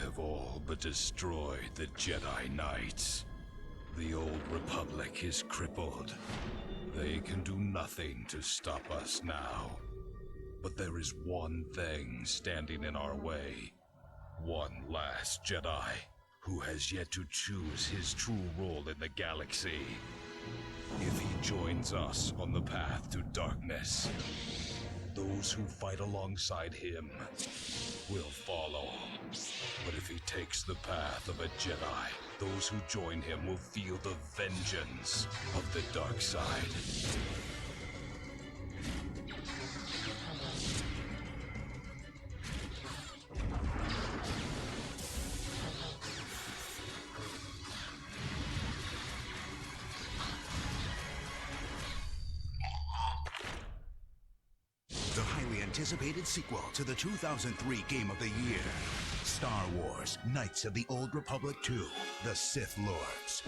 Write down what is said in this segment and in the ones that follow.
have all but destroyed the Jedi Knights. The old Republic is crippled. They can do nothing to stop us now. But there is one thing standing in our way. One last Jedi who has yet to choose his true role in the galaxy. If he joins us on the path to darkness, those who fight alongside him will follow. But if he takes the path of a Jedi, those who join him will feel the vengeance of the dark side. The highly anticipated sequel to the 2003 Game of the Year, Star Wars Knights of the Old Republic 2, The Sith Lords.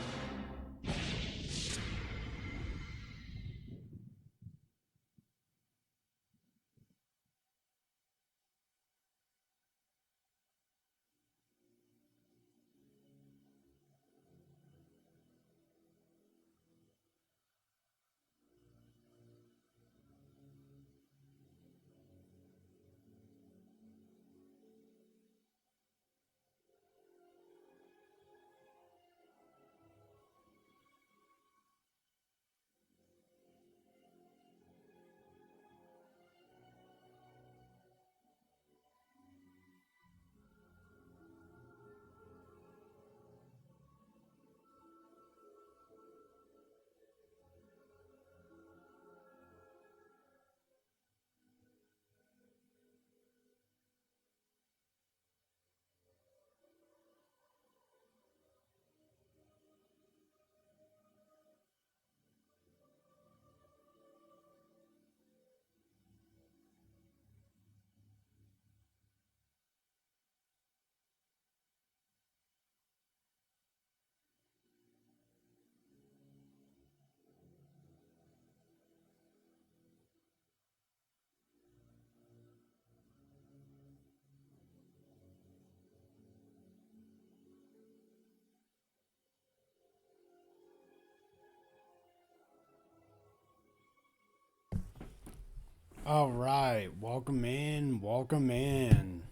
All right, welcome in, welcome in.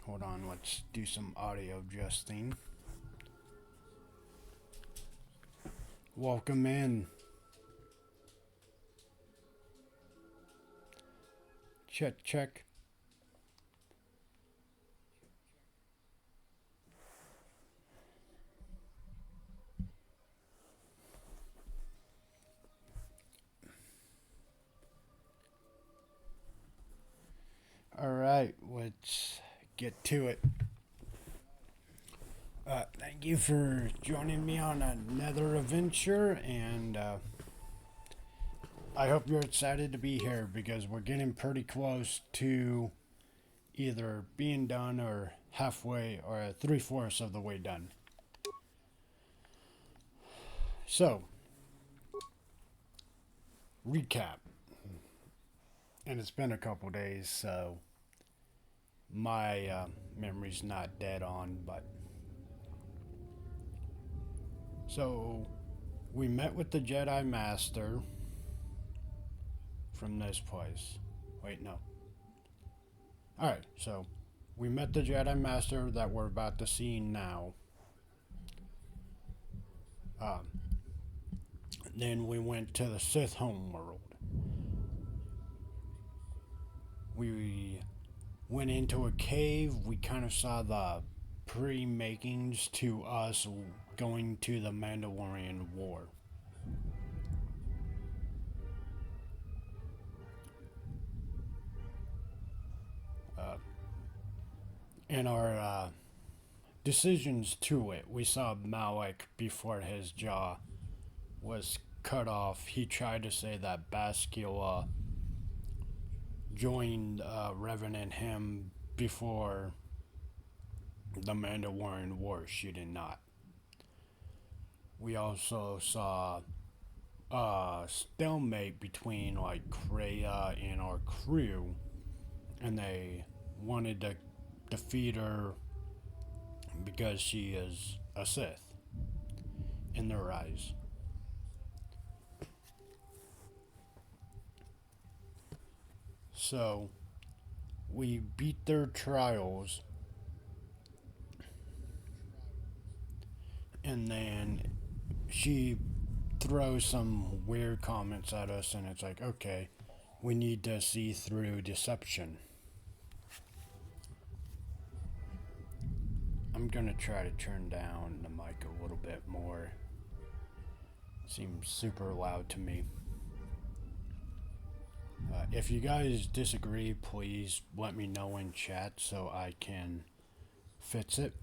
Hold on, let's do some audio adjusting. Welcome in. Check, check. All right, let's get to it. Thank you for joining me on another adventure, and I hope you're excited to be here because we're getting pretty close to either being done or halfway or 3/4 of the way done. So, recap. And it's been a couple days, so my memory's not dead on, but. So, we met with the Jedi Master from this place. Wait, no. Alright, so we met the Jedi Master that we're about to see now. Then we went to the Sith homeworld. We went into a cave. We kind of saw the pre-makings to us going to the Mandalorian War. In our decisions to it, we saw Malik before his jaw was cut off. He tried to say that Bascula joined Revan and him before the Mandalorian War. She did not. We also saw a stalemate between like Kreia and our crew, and they wanted to defeat her because she is a Sith in their eyes. So we beat their trials, and then she throws some weird comments at us, and it's like, okay, we need to see through deception. I'm gonna try to turn down the mic a little bit more. Seems super loud to me. If you guys disagree, please let me know in chat so I can fix it.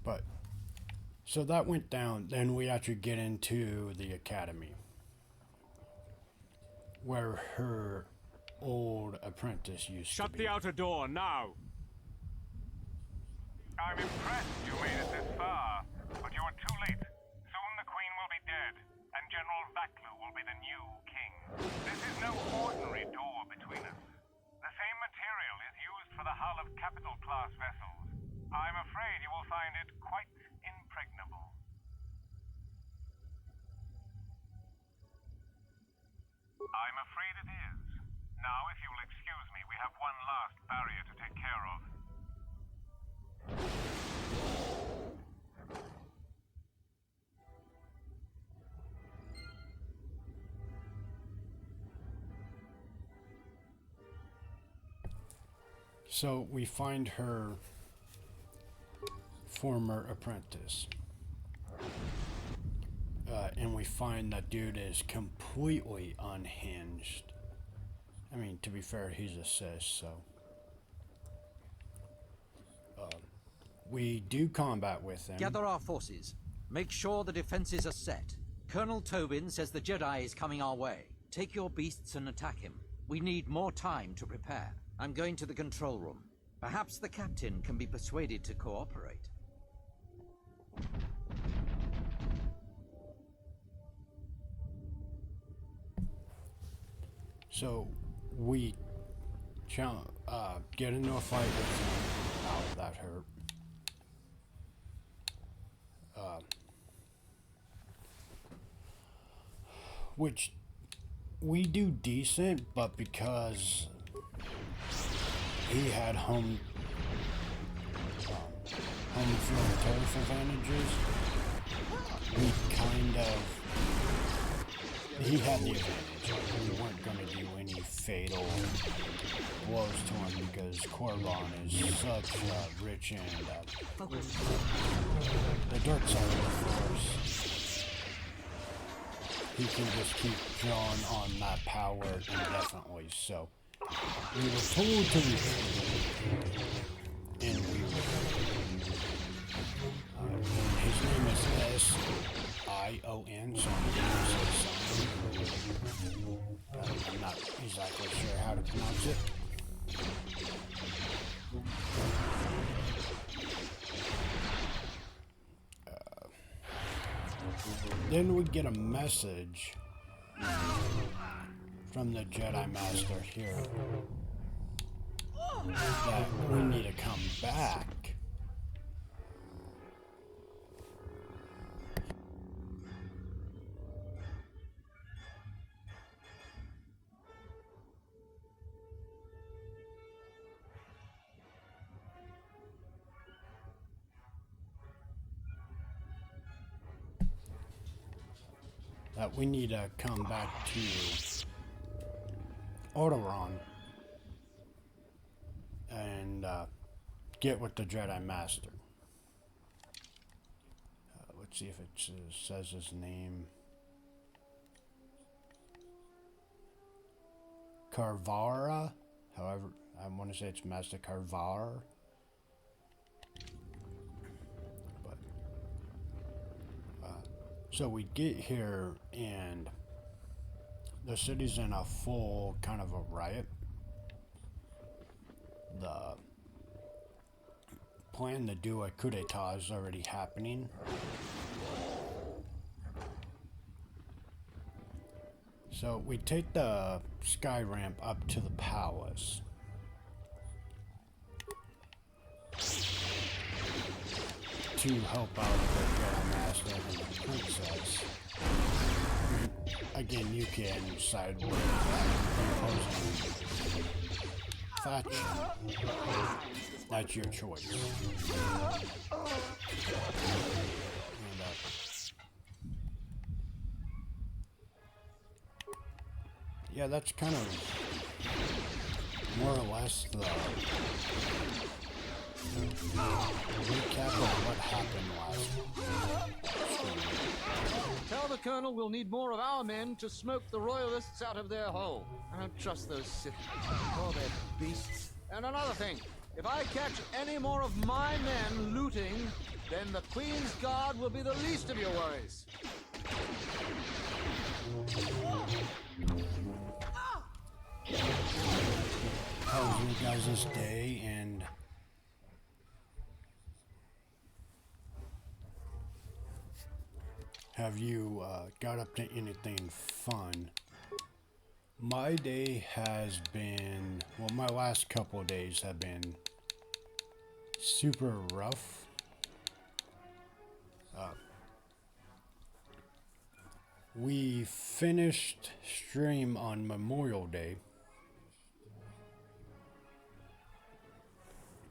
But, so that went down. Then we actually get into the academy, where her old apprentice used to be. Shut the outer door now! I'm impressed you made it this far, but you are too late. Soon the Queen will be dead, and General Vaklu will be the new king. This is no ordinary door between us. The same material is used for the hull of capital-class vessels. I'm afraid you will find it quite impregnable. I'm afraid it is. Now, if you will excuse me, we have one last barrier to take care of. So we find her former apprentice. And we find that dude is completely unhinged. I mean, to be fair, he's a Sith, so. We do combat with him. Gather our forces. Make sure the defenses are set. Colonel Tobin says the Jedi is coming our way. Take your beasts and attack him. We need more time to prepare. I'm going to the control room. Perhaps the captain can be persuaded to cooperate. So we get into a fight with him. Ow, that hurt. Which we do decent, but because he had home field turf advantages, we kind of, he had the advantage. We weren't going to do any fatal blows to him because Korban is such a rich and the dark side of the Force. He can just keep drawing on that power indefinitely. So we were told to retreat, and we his name is S-I-O-N, so I'm going to say something. I'm not exactly sure how to pronounce it. Then we get a message from the Jedi Master here that we need to come back. That we need to come back to Alderaan and get with the Jedi Master. Let's see if it says his name. Carvara? However, I want to say it's Master Carvar. So we get here and the city's in a full kind of a riot. The plan to do a coup d'etat is already happening. So we take the sky ramp up to the palace. To help out the Jedi Master and the princess. Again, you can side with the opposing faction. That's your choice. And, yeah, that's kind of more or less the recap of what happened last stream. Tell the Colonel we'll need more of our men to smoke the Royalists out of their hole. I don't trust those Sith. Oh, they're beasts. And another thing, if I catch any more of my men looting, then the Queen's Guard will be the least of your worries. How was you guys' day, and have you got up to anything fun? My day has been, well, my last couple of days have been super rough. We finished stream on Memorial Day.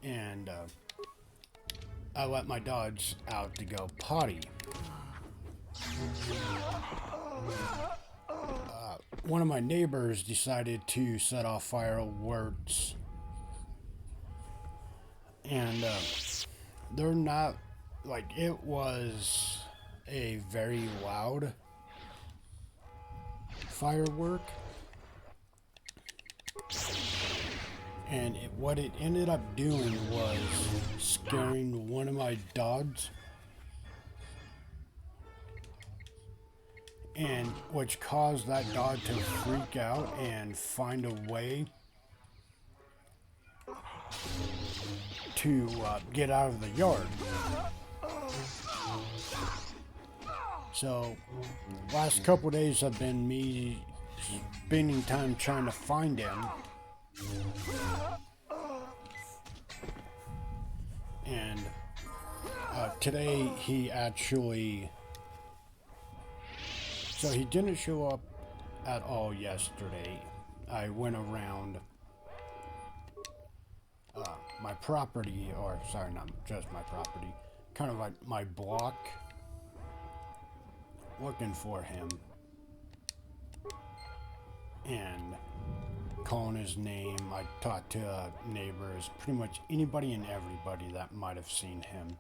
And I let my dogs out to go potty. One of my neighbors decided to set off fireworks, and they're not, like, it was a very loud firework. And what it ended up doing was scaring one of my dogs, and which caused that dog to freak out and find a way to get out of the yard. So, last couple days have been me spending time trying to find him. And today he actually, so he didn't show up at all yesterday. I went around my property, or sorry, not just my property, kind of like my block, looking for him and calling his name. I talked to neighbors, pretty much anybody and everybody that might have seen him.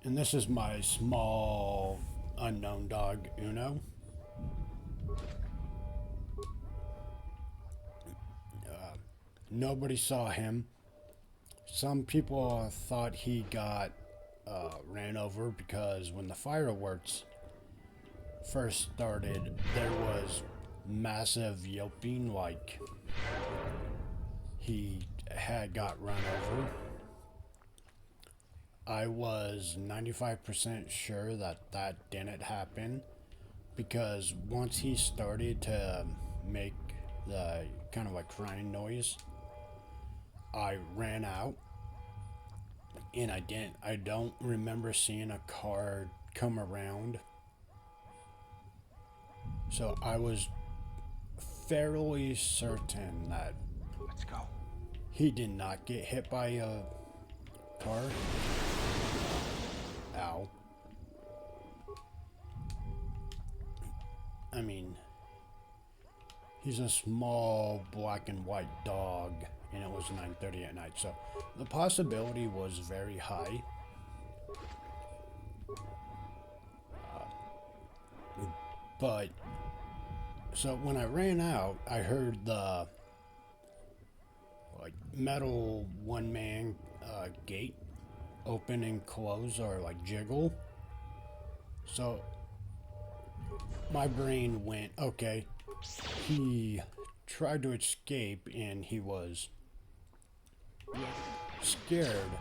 And this is my small unknown dog, Uno. Nobody saw him. Some people thought he got ran over because when the fireworks first started, there was massive yelping, like he had got run over. I was 95% sure that that didn't happen, because once he started to make the kind of like crying noise, I ran out, and I don't remember seeing a car come around. So I was fairly certain that Let's go. he did not get hit by a car. Ow. I mean, he's a small black and white dog, and it was 9:30 at night, so the possibility was very high. But so when I ran out, I heard the like metal one-man gate open and close, or like jiggle. So my brain went, okay, he tried to escape and he was scared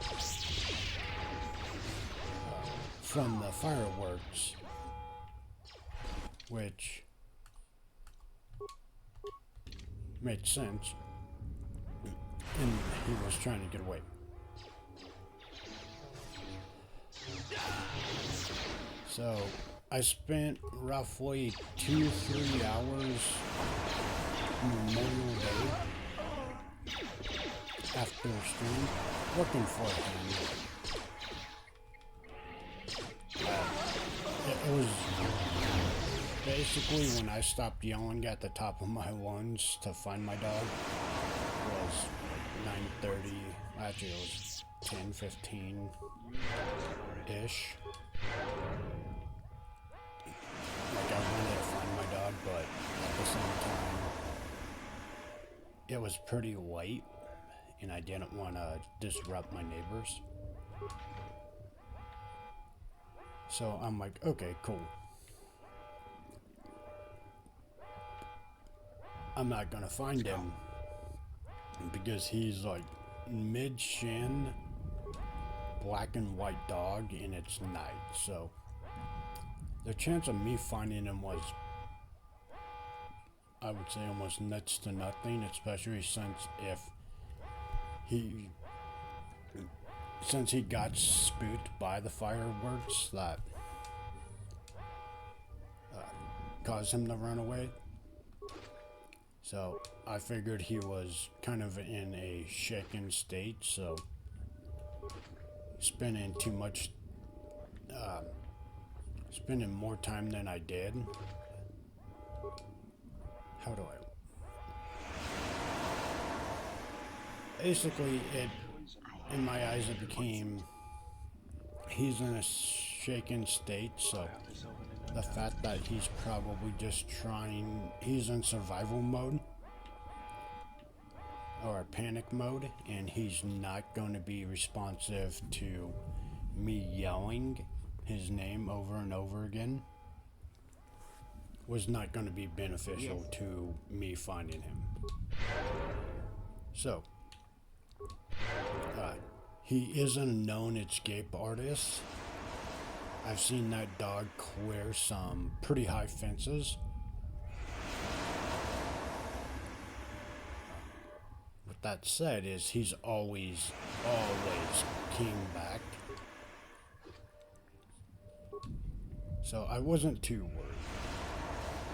from the fireworks. which made sense, and he was trying to get away. So I spent roughly 2-3 hours Memorial Day after stream looking for him. It was basically when I stopped yelling at the top of my lungs to find my dog. It was 9:30. Actually, it was 10:15 ish. Like I wanted to find my dog, but at the same time, it was pretty late, and I didn't want to disrupt my neighbors. So I'm like, okay, cool. I'm not gonna find him because he's like mid-shin, black and white dog, and it's night. So the chance of me finding him was, I would say, almost next to nothing, especially since he got spooked by the fireworks that caused him to run away. So I figured he was kind of in a shaken state, so spending more time than I did. How do I? Basically, in my eyes, it became, he's in a shaken state, so the fact that he's probably just he's in survival mode, or panic mode, and he's not going to be responsive to me yelling his name over and over again, was not going to be beneficial to me finding him. So, he is a known escape artist. I've seen that dog clear some pretty high fences. With that said, he's always came back. So I wasn't too worried.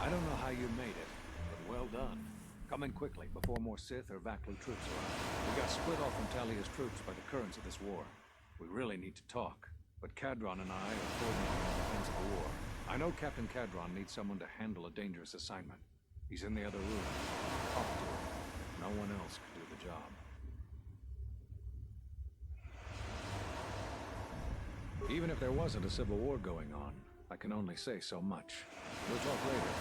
I don't know how you made it, but well done. Come in quickly before more Sith or Vaklu troops arrive. We got split off from Talia's troops by the currents of this war. We really need to talk, but Cadron and I are coordinating the defense of the war. I know Captain Cadron needs someone to handle a dangerous assignment. He's in the other room. Talk to him. No one else can do the job. Even if there wasn't a civil war going on, I can only say so much. We'll talk later.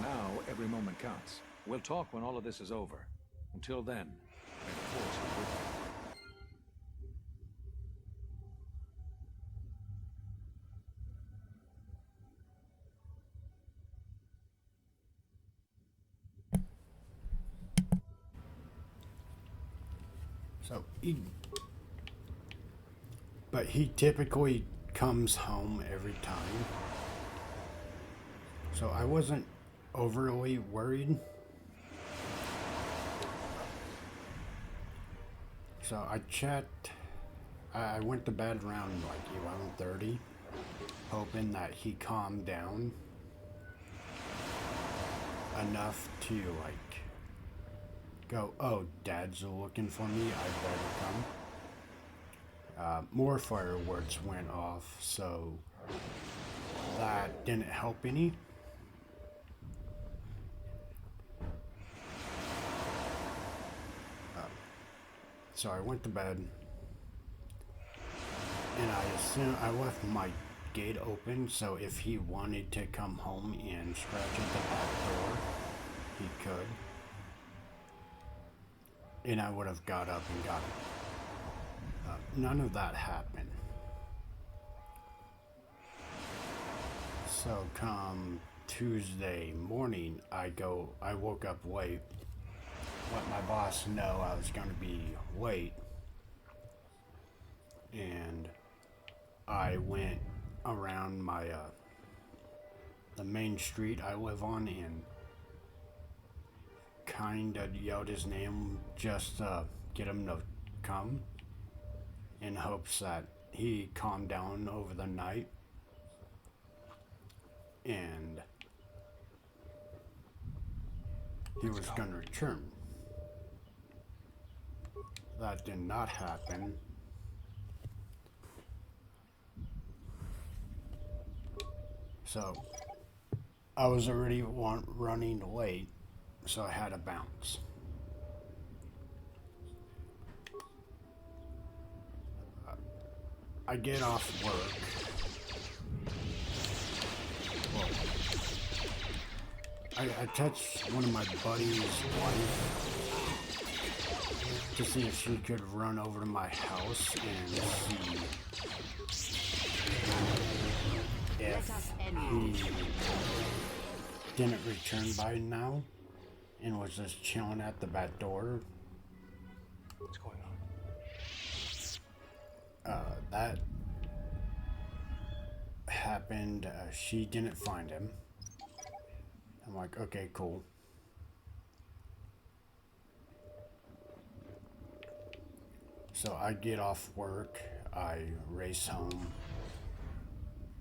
Now, every moment counts. We'll talk when all of this is over. Until then, may the Force be with you. So but he typically comes home every time. So I wasn't overly worried. So I checked. I went to bed around like 11:30, hoping that he calmed down enough to like go, oh, Dad's looking for me, I better come. More fireworks went off, so that didn't help any. So I went to bed, and I left my gate open, so if he wanted to come home and scratch at the back door, he could. And I would have got up and got him. None of that happened. So come Tuesday morning, I woke up late, let my boss know I was going to be late, and I went around my the main street I live on and kinda yelled his name just to get him to come in hopes that he calmed down over the night. And he was gonna return. That did not happen. So I was already running late, so I had to bounce. I get off work. Well, I text one of my buddy's wife to see if she could run over to my house and see if he didn't return by now and was just chilling at the back door. What's going on? That happened. She didn't find him. I'm like, okay, cool. So I get off work, I race home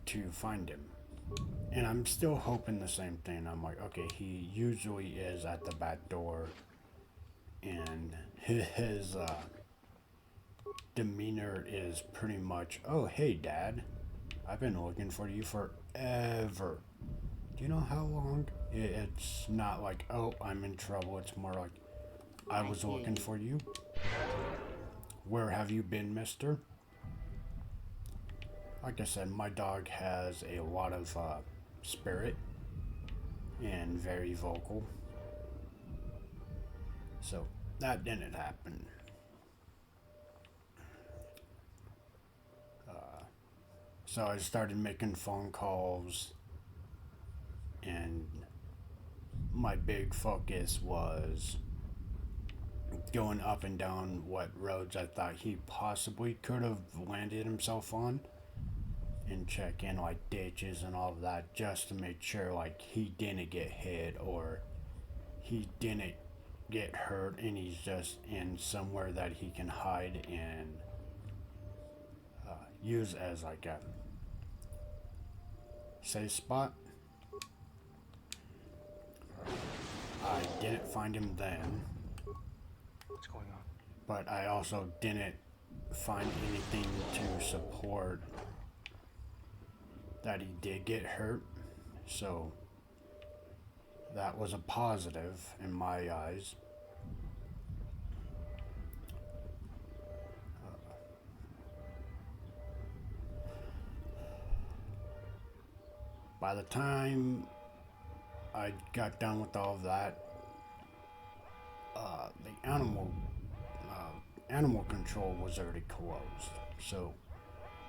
to find him. And I'm still hoping the same thing. I'm like, okay, he usually is at the back door, and his demeanor is pretty much, oh, hey, Dad, I've been looking for you forever. Do you know how long? It's not like, oh, I'm in trouble. It's more like, I was looking for you. Where have you been, mister? Like I said, my dog has a lot of spirit and very vocal. So that didn't happen. So I started making phone calls, and my big focus was going up and down what roads I thought he possibly could have landed himself on, and check in like ditches and all of that, just to make sure like he didn't get hit or he didn't get hurt and he's just in somewhere that he can hide and use as like a safe spot. I didn't find him then. What's going on? But I also didn't find anything to support that he did get hurt. So that was a positive in my eyes. By the time I got done with all of that, the animal control was already closed. So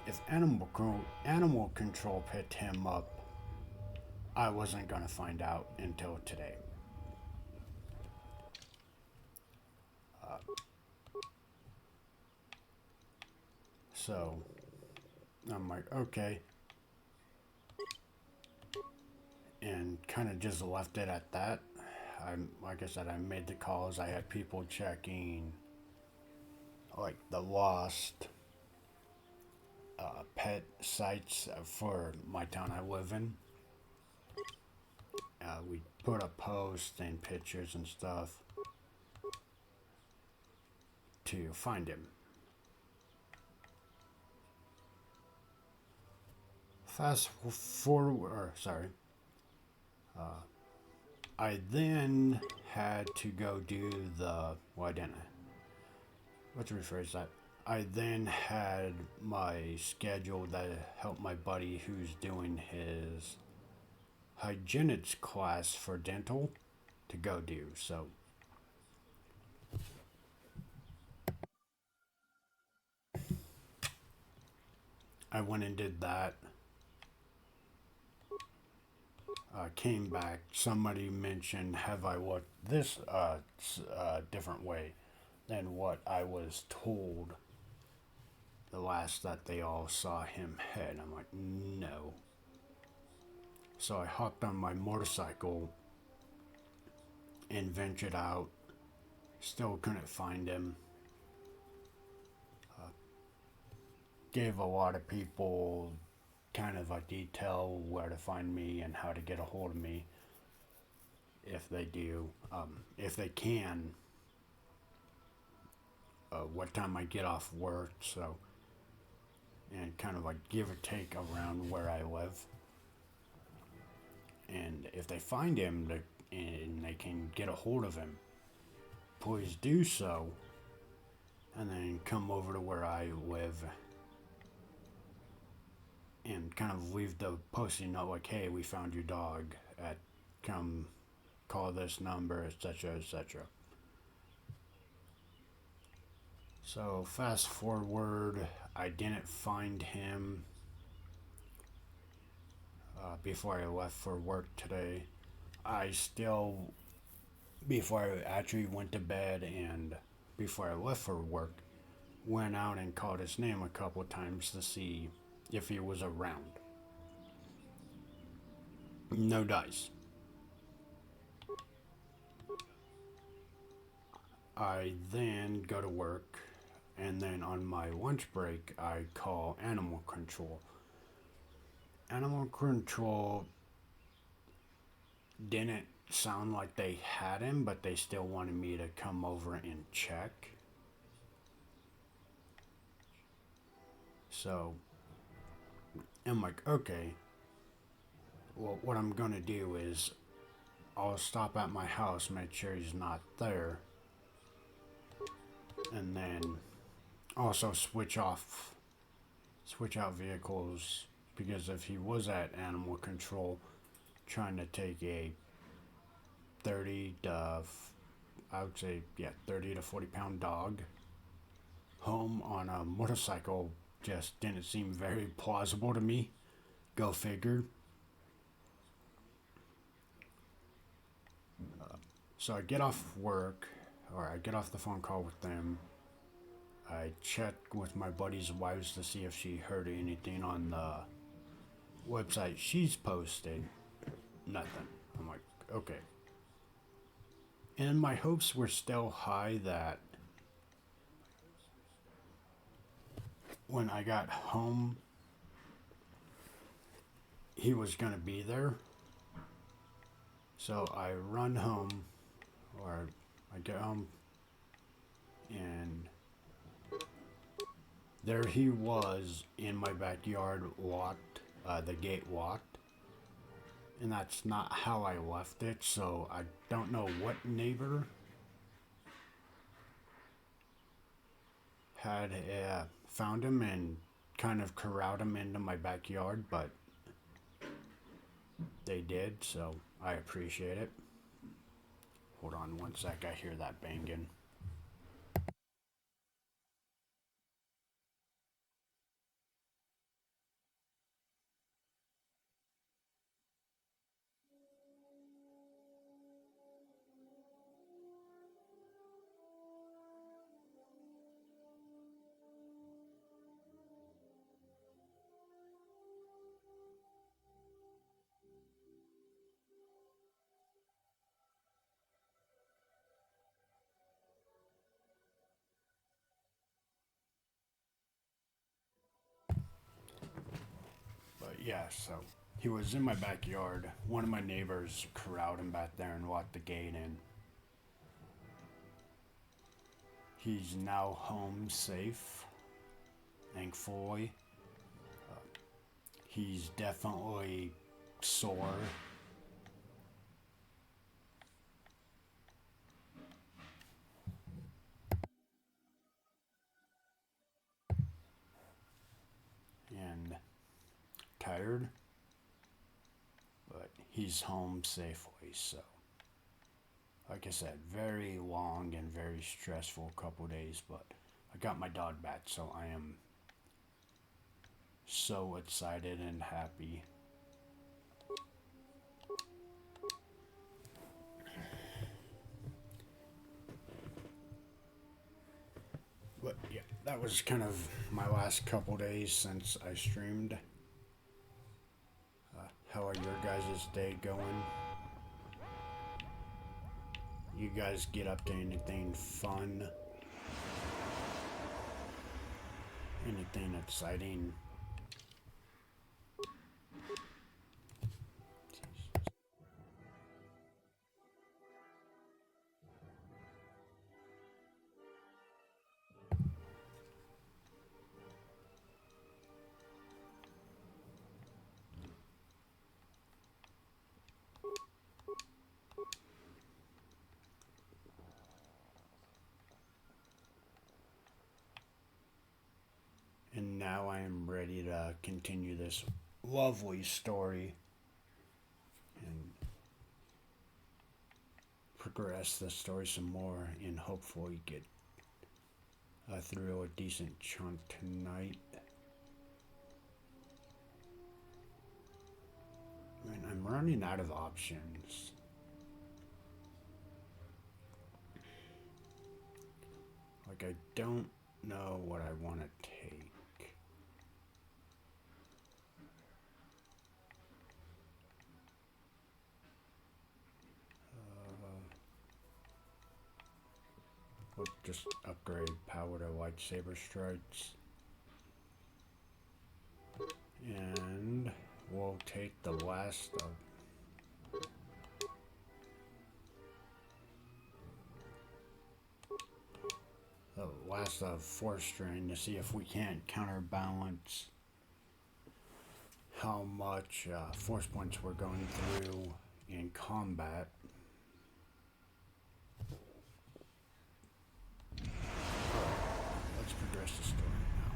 if animal control picked him up, I wasn't gonna find out until today. So I'm like, okay. And kind of just left it at that. Like I said, I made the calls. I had people checking, like the lost pet sites for my town I live in. We put up posts and pictures and stuff to find him. Fast forward, sorry. I then had to go do the, well, I didn't. Let's rephrase that. I then had my schedule that helped my buddy who's doing his hygienics class for dental to go do. So I went and did that. Came back. Somebody mentioned, have I looked this different way than what I was told the last that they all saw him head? I'm like, no. So I hopped on my motorcycle and ventured out. Still couldn't find him. Gave a lot of people kind of a detail where to find me and how to get a hold of me if they do, if they can, what time I get off work, so, and kind of like give or take around where I live. And if they find him and they can get a hold of him, please do so, and then come over to where I live and kind of leave the posting note like, hey, we found your dog at, come call this number, etc., etc. So fast forward, I didn't find him before I left for work today. I still, before I actually went to bed and before I left for work, went out and called his name a couple times to see if he was around. No dice. I then go to work, and then on my lunch break, I call animal control. Animal control didn't sound like they had him, but they still wanted me to come over and check. So I'm like, okay, well, what I'm gonna do is I'll stop at my house, make sure he's not there, and then also switch out vehicles, because if he was at animal control trying to take a 30 to 30 to 40 pound dog home on a motorcycle just didn't seem very plausible to me. Go figure. So I get off work, or I get off the phone call with them. I check with my buddy's wives to see if she heard anything on the website she's posted. Nothing. I'm like, okay. And my hopes were still high that when I got home, he was gonna be there. So I run home, or I get home, and there he was in my backyard, locked, the gate locked. And that's not how I left it, so I don't know what neighbor had found him and kind of corralled him into my backyard, but they did, so I appreciate it. Hold on one sec, I hear that banging. But yeah, so he was in my backyard. One of my neighbors corralled him back there and locked the gate in. He's now home safe, thankfully. He's definitely sore. And tired, but he's home safely. So like I said, very long and very stressful couple days, but I got my dog back, so I am so excited and happy. But yeah, that was kind of my last couple days since I streamed. How are your guys' day going? You guys get up to anything fun? Anything exciting? And now I am ready to continue this lovely story and progress the story some more and hopefully get through a decent chunk tonight. And I'm running out of options. Like, I don't know what I want to take. We'll just upgrade power to lightsaber strikes. And we'll take the last of force strain to see if we can't counterbalance how much force points we're going through in combat. Let's progress the story now.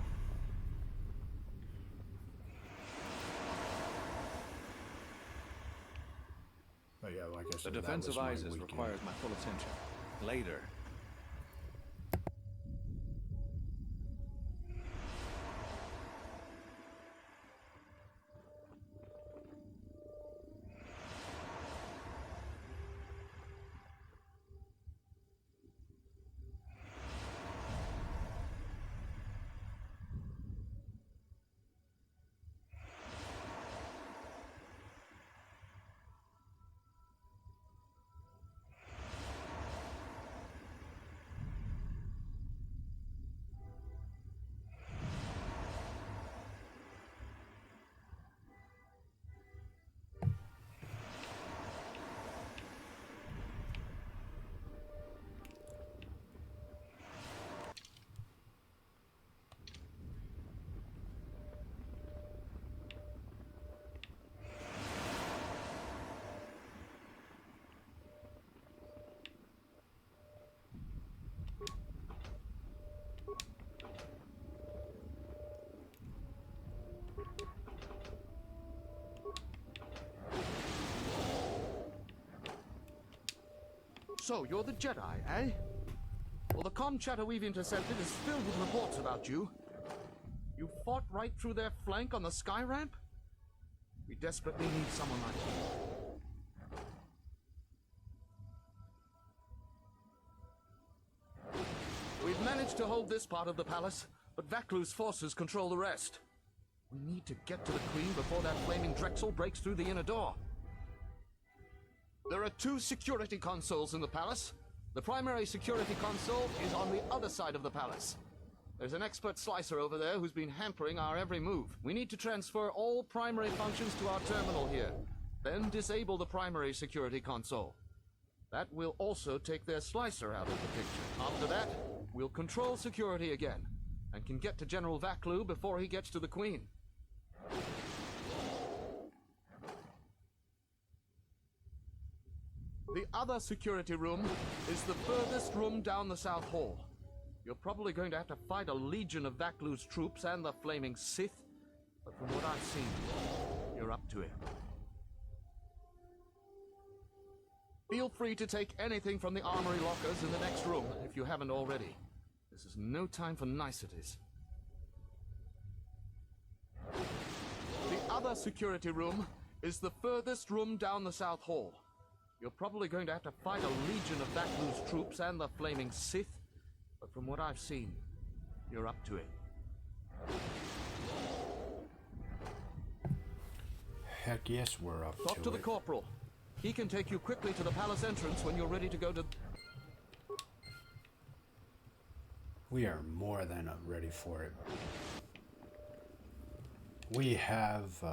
But yeah, like I said, The defense of that was my Isis weekend. requires my full attention. Later. So, you're the Jedi, eh? Well, the comm chatter we've intercepted is filled with reports about you. You fought right through their flank on the sky ramp? We desperately need someone like you. We've managed to hold this part of the palace, but Vaklu's forces control the rest. We need to get to the Queen before that flaming Drexel breaks through the inner door. There are 2 security consoles in the palace. The primary security console is on the other side of the palace. There's an expert slicer over there who's been hampering our every move. We need to transfer all primary functions to our terminal here, then disable the primary security console. That will also take their slicer out of the picture. After that, we'll control security again, and can get to General Vaklu before he gets to the Queen. The other security room is the furthest room down the South Hall. You're probably going to have to fight a legion of Vaklu's troops and the flaming Sith, but from what I've seen, you're up to it. Feel free to take anything from the armory lockers in the next room if you haven't already. This is no time for niceties. The other security room is the furthest room down the South Hall. You're probably going to have to fight a legion of Vaklu's troops and the flaming Sith, but from what I've seen, you're up to it. Heck yes, we're up Talk to the it. corporal. He can take you quickly to the palace entrance when you're ready to go to... We are more than ready for it. We have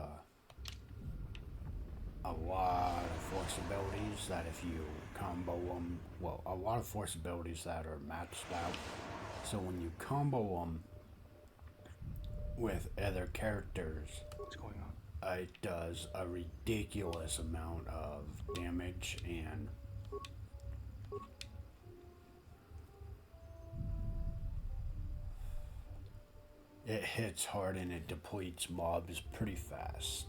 a lot of force abilities that if you combo them, well, a lot of force abilities that are maxed out. So when you combo them with other characters, What's going on? it does a ridiculous amount of damage, and it hits hard and it depletes mobs pretty fast.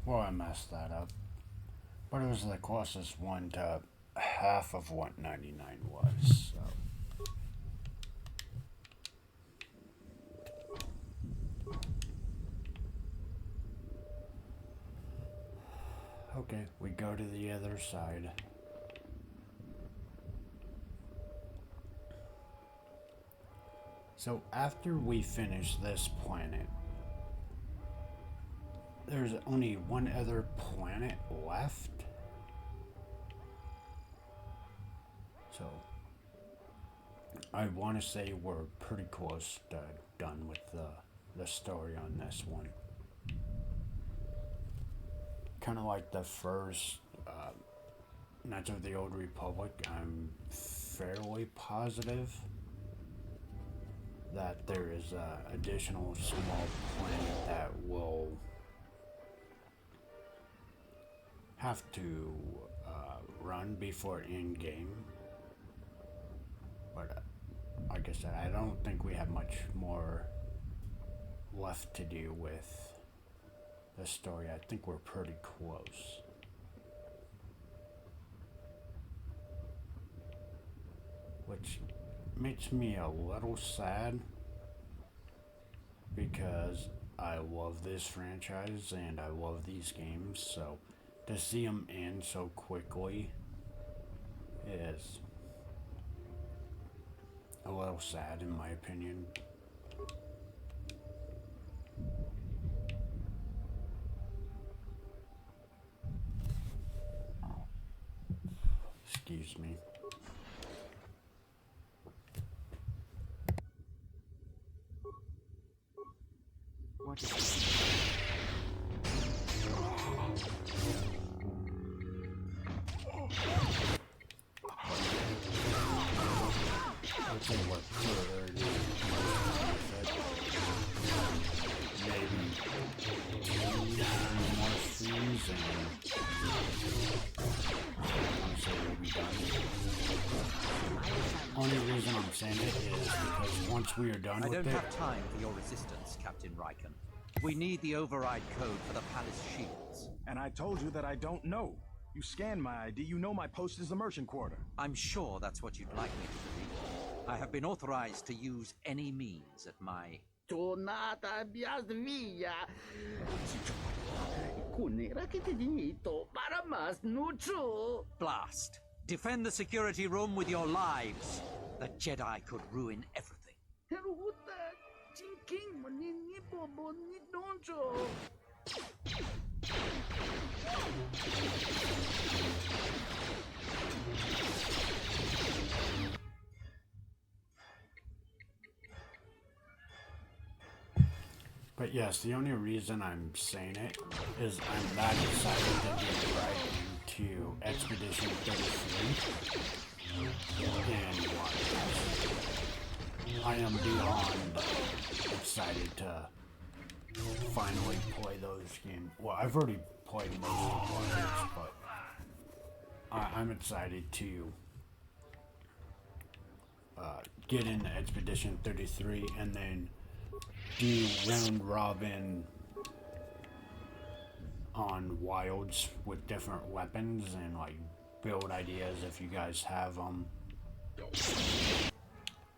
Well, I messed that up. But it was the closest one to half of what 99 was, so. Okay, we go to the other side. So after we finish this planet, there's only one other planet left. So I want to say we're pretty close to done with the story on this one. Kind of like the first Knights of the Old Republic, I'm fairly positive that there is an additional small planet that will have to run before in game, but like I said, I don't think we have much more left to do with the story. I think we're pretty close. Which makes me a little sad because I love this franchise and I love these games, so to see them end so quickly is a little sad in my opinion. Excuse me. What is it? I'll tell you what further maybe 2 more streams and honestly we'll be done. Only reason I'm saying it is because once we are done I with don't it, have time for your resistance, Captain Riken. We need the override code for the palace shields. And I told you that I don't know. You scanned my ID, you know my post is the merchant quarter. I'm sure that's what you'd like me to believe. I have been authorized to use any means at my... Tornata via. Kunera che ti dinito para mas nucho. Blast. Defend the security room with your lives. The Jedi could ruin everything. Heruta chinking ni bobo ni donjo. but yes, the only reason I'm saying it is I'm not excited to get right into Expedition 33 and watch. I am beyond excited to finally play those games. Well, I've already played most of them, but I'm excited to get in Expedition 33 and then do round robin on wilds with different weapons and like build ideas if you guys have them.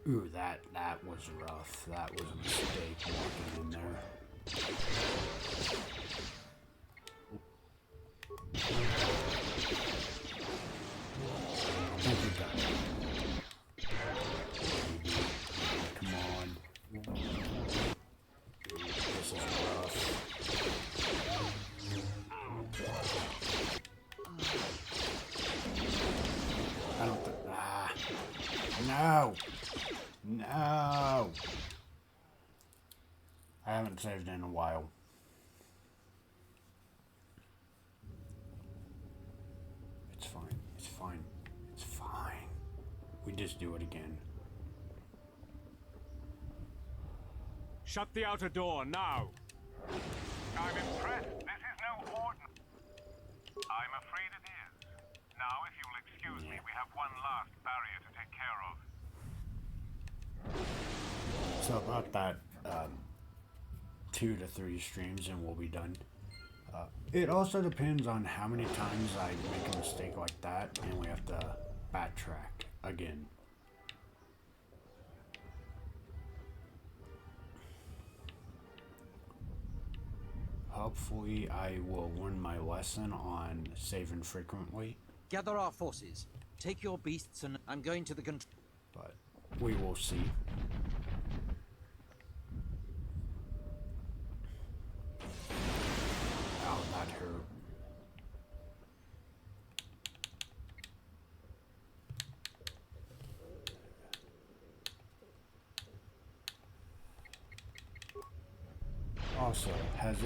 Ooh, that was rough. That was a mistake walking in there. Thank you, guys. Come on. This is rough. I don't think. No! No! I haven't saved in a while. It's fine. It's fine. It's fine. We just do it again. Shut the outer door now! I'm impressed. This is no ordinary. I'm afraid it is. Now, if you'll excuse me, we have one last barrier to take care of. So about that, 2 to 3 streams and we'll be done. It also depends on how many times I make a mistake like that and we have to backtrack again. Hopefully I will learn my lesson on saving frequently. Gather our forces. Take your beasts and I'm going to the control. But we will see. Ow, that hurt. Also, has it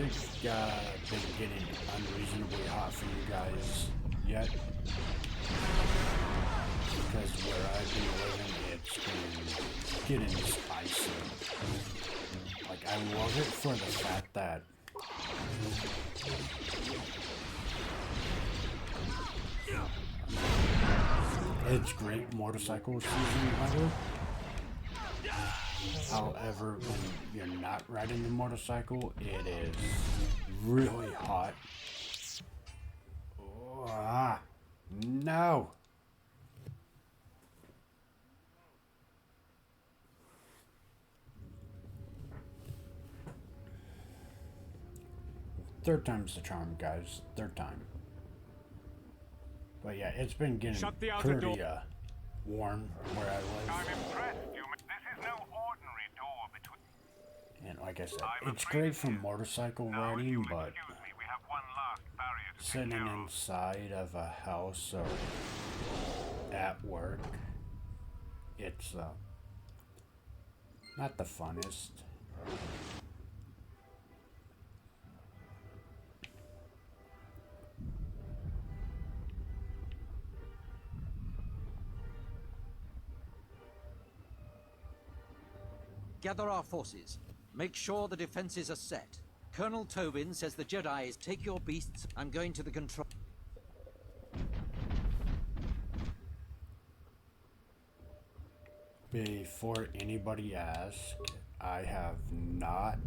been getting unreasonably hot for you guys yet? Because where I've been living, it's been getting spicy. Like, I love it for the fact that it's great motorcycle season weather. However, when you're not riding the motorcycle, it is really hot. Oh, no! Third time's the charm, guys. Third time. But yeah, it's been getting pretty warm where I live. I'm impressed. This is no ordinary door between. And like I said, it's great for motorcycle riding, but sitting inside of a house or at work, it's not the funnest. Gather our forces. Make sure the defenses are set. Colonel Tobin says the Jedi is take your beasts. I'm going to the control. Before anybody asks, I have not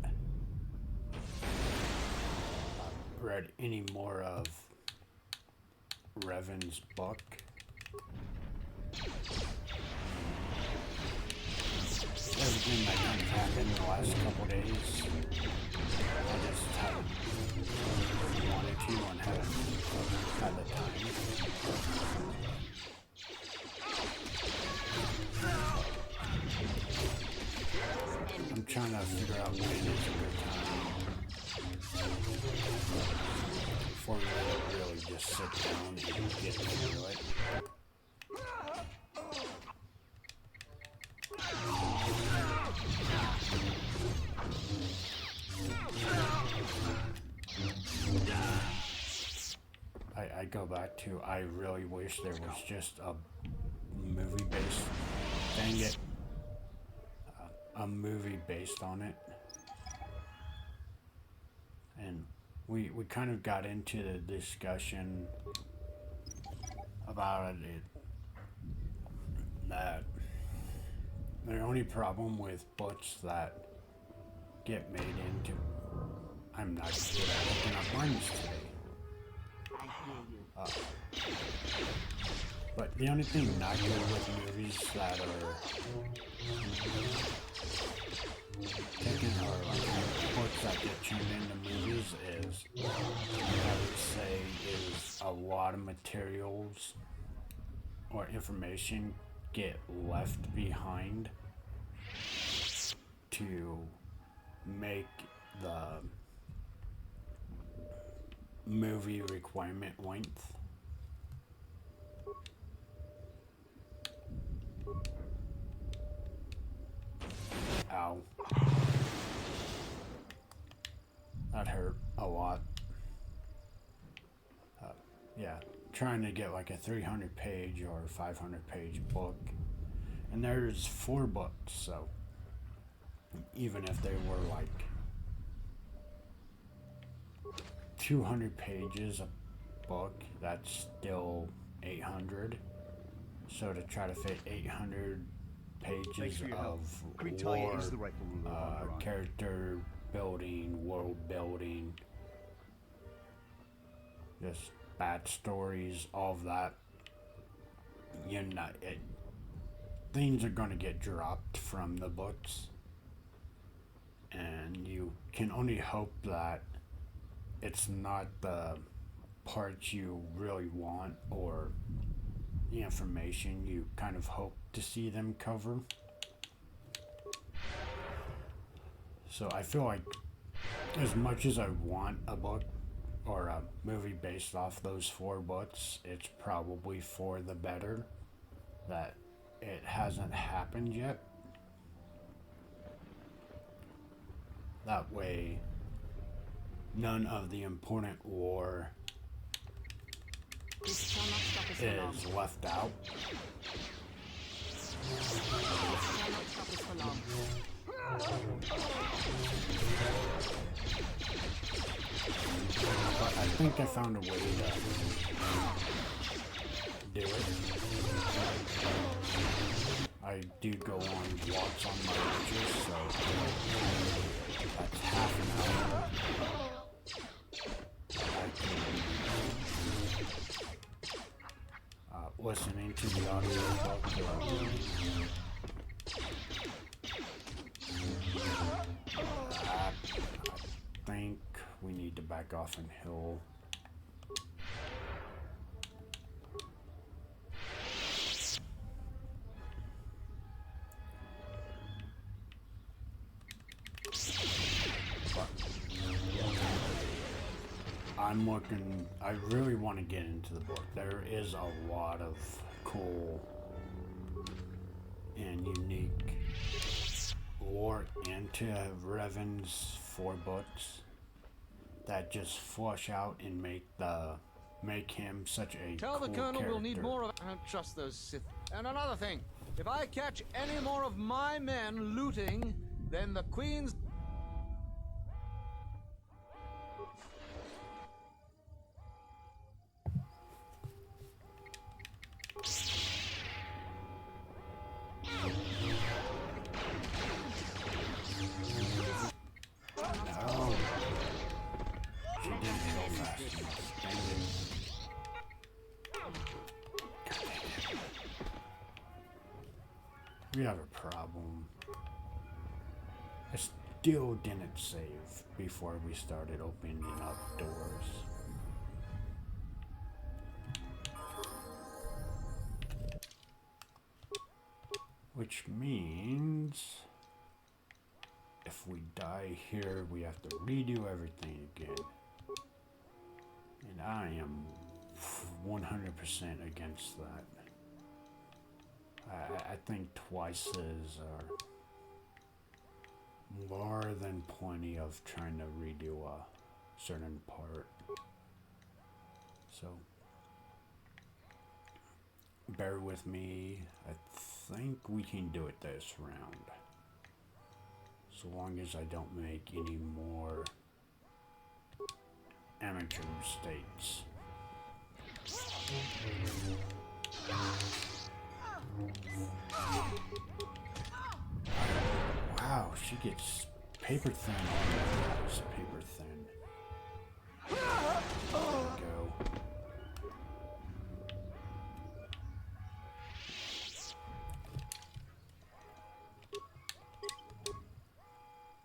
read any more of Revan's book. Everything that kind of happened in the last couple days, I just haven't wanted to and haven't had the time. I'm trying to figure out when is a good time for me to really just sit down and get through it. I go back to, I really wish there was just a movie based, dang it, a movie based on it. And we kind of got into the discussion about it that The only problem with books that get made into... I'm not good at looking up minds today. But the only thing not good with movies that are taken or like books that get turned into movies is, I would say, is a lot of materials or information get left behind to make the movie requirement length. Ow. That hurt a lot. Yeah, trying to get like a 300 page or 500 page book. And there's 4 books, so even if they were like 200 pages a book, that's still 800. So to try to fit 800 pages of lore, character building, world building, just backstories, all of that, you know, things are going to get dropped from the books, and you can only hope that it's not the parts you really want or the information you kind of hope to see them cover. So I feel like as much as I want a book or a movie based off those 4 books, it's probably for the better that it hasn't happened yet. That way, none of the important lore is left out. But I think I found a way to do it. I do go on walks on my ridges, so that's half an hour. I can listening to the audio book. I think we need to back off and hill. I'm looking, I really want to get into the book. There is a lot of cool and unique lore into Revan's 4 books that just flush out and make him such a Tell cool the Colonel character. we'll need more of... I don't trust those Sith. And another thing, if I catch any more of my men looting, then the Queen's... No. She didn't go fast enough. Dang it. We have a problem. I still didn't save before we started opening up doors. Which means if we die here, we have to redo everything again. And I am 100% against that. I think twice is more than plenty of trying to redo a certain part. So, bear with me. I think we can do it this round. So long as I don't make any more amateur mistakes. she gets paper thin. Oh, it's paper thin. There we go.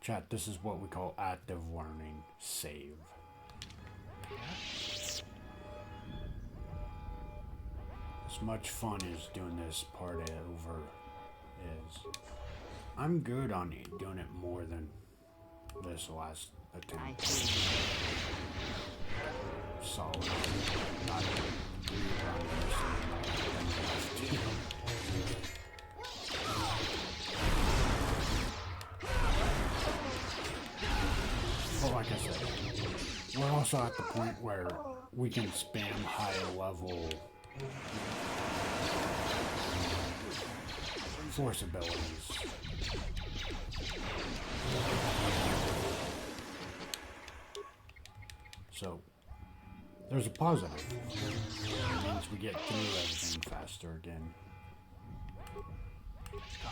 Chat, this is what we call active learning. Save. As much fun as doing this part over is, I'm good on doing it more than this last attempt. Solid. Not But like I said, we're also at the point where we can spam high level force abilities. So, there's a positive. It means we get through everything faster again. Let's go.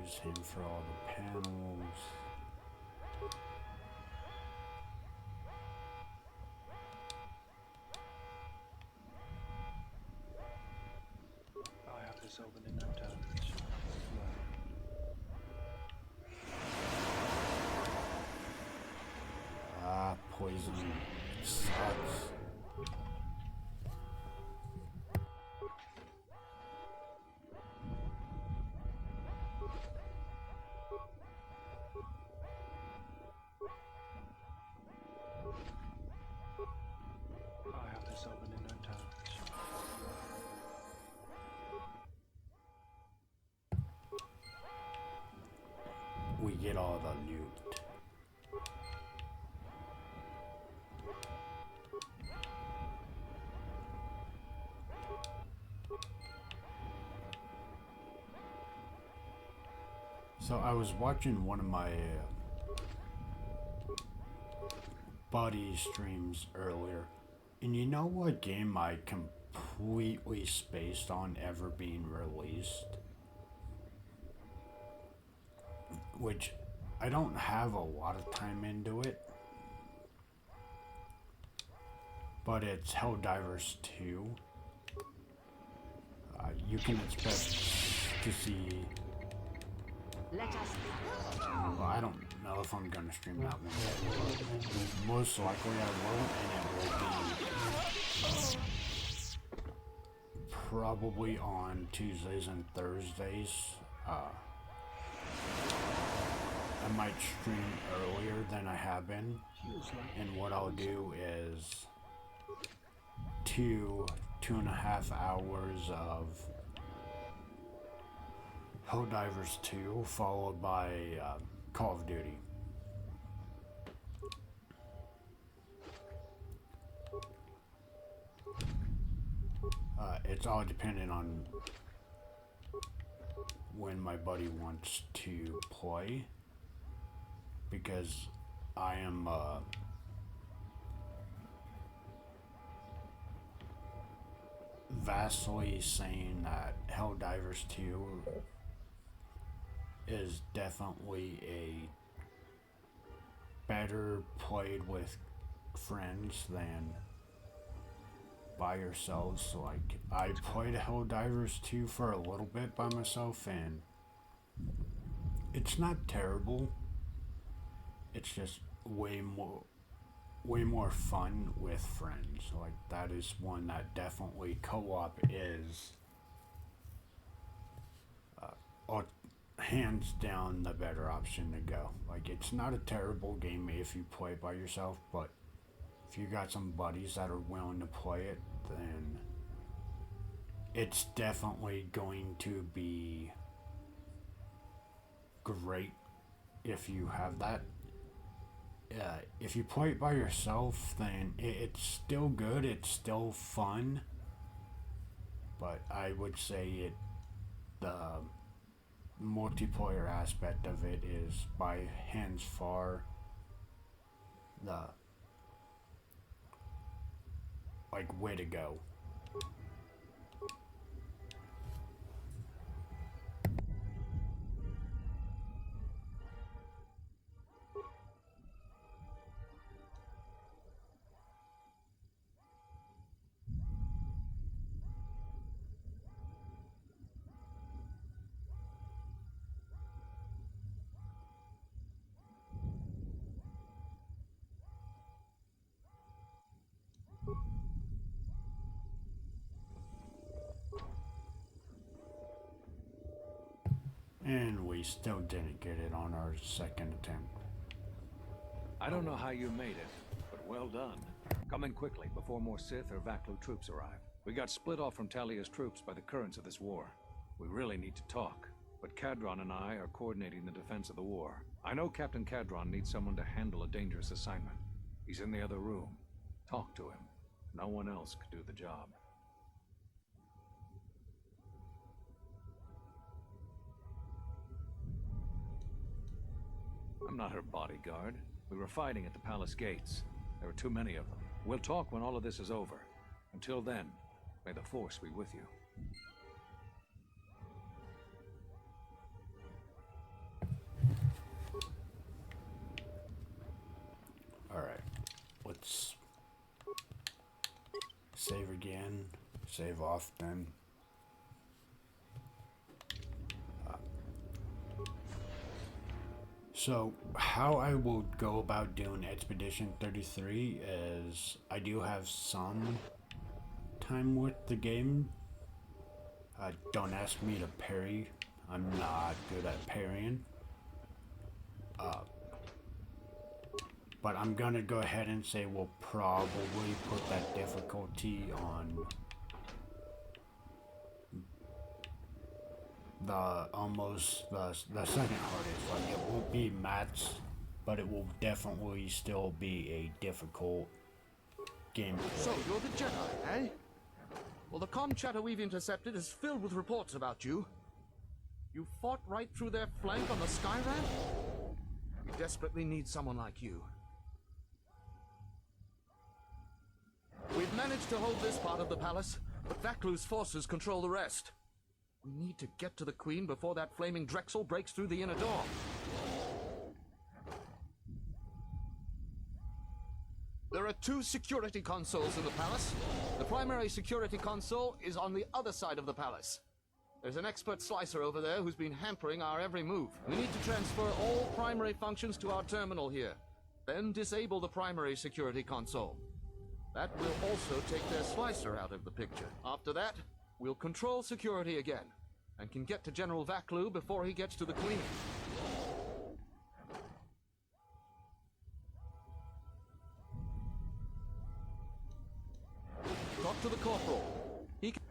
Use him for all the panels. I'll have this open in no time. Poison sucks. I'll have this open in no time. We get all the loot. So I was watching one of my buddy streams earlier, and you know what game I completely spaced on ever being released? Which I don't have a lot of time into it, but it's Helldivers 2. You can expect to see. Well, I don't know if I'm gonna stream that one, but most likely I will, and it will be probably on Tuesdays and Thursdays. I might stream earlier than I have been, and what I'll do is 2.5 hours of Helldivers 2 followed by Call of Duty. It's all dependent on when my buddy wants to play, because I am vastly saying that Helldivers 2 is definitely a better played with friends than by yourselves. Like, I played Helldivers 2 for a little bit by myself, and it's not terrible. It's just way more fun with friends. Like, that is one that definitely co-op is hands down the better option to go. Like, it's not a terrible game if you play it by yourself, but if you got some buddies that are willing to play it, then it's definitely going to be great if you have that. If you play it by yourself, then it's still good, it's still fun, but I would say the multiplayer aspect of it is by hands far the way to go. And we still didn't get it on our second attempt. I don't know how you made it, but well done. Come in quickly before more Sith or Vaklu troops arrive. We got split off from Talia's troops by the currents of this war. We really need to talk, but Cadron and I are coordinating the defense of the war. I know Captain Cadron needs someone to handle a dangerous assignment. He's in the other room. Talk to him. No one else could do the job. I'm not her bodyguard. We were fighting at the palace gates. There were too many of them. We'll talk when all of this is over. Until then, may the Force be with you. Alright, let's save again, save often. So, how I will go about doing Expedition 33 is I do have some time with the game. Don't ask me to parry. I'm not good at parrying. But I'm gonna go ahead and say we'll probably put that difficulty on the second hardest. Like, it won't be max, but it will definitely still be a difficult game. So, you're the Jedi, eh? Well, the comm chatter we've intercepted is filled with reports about you. You fought right through their flank on the Sky Ramp? We desperately need someone like you. We've managed to hold this part of the palace, but Vaklu's forces control the rest. We need to get to the Queen before that flaming Drexel breaks through the inner door. There are 2 security consoles in the palace. The primary security console is on the other side of the palace. There's an expert slicer over there who's been hampering our every move. We need to transfer all primary functions to our terminal here, then disable the primary security console. That will also take their slicer out of the picture. After that, we'll control security again, and can get to General Vaklu before he gets to the Queen. Talk to the corporal. He can...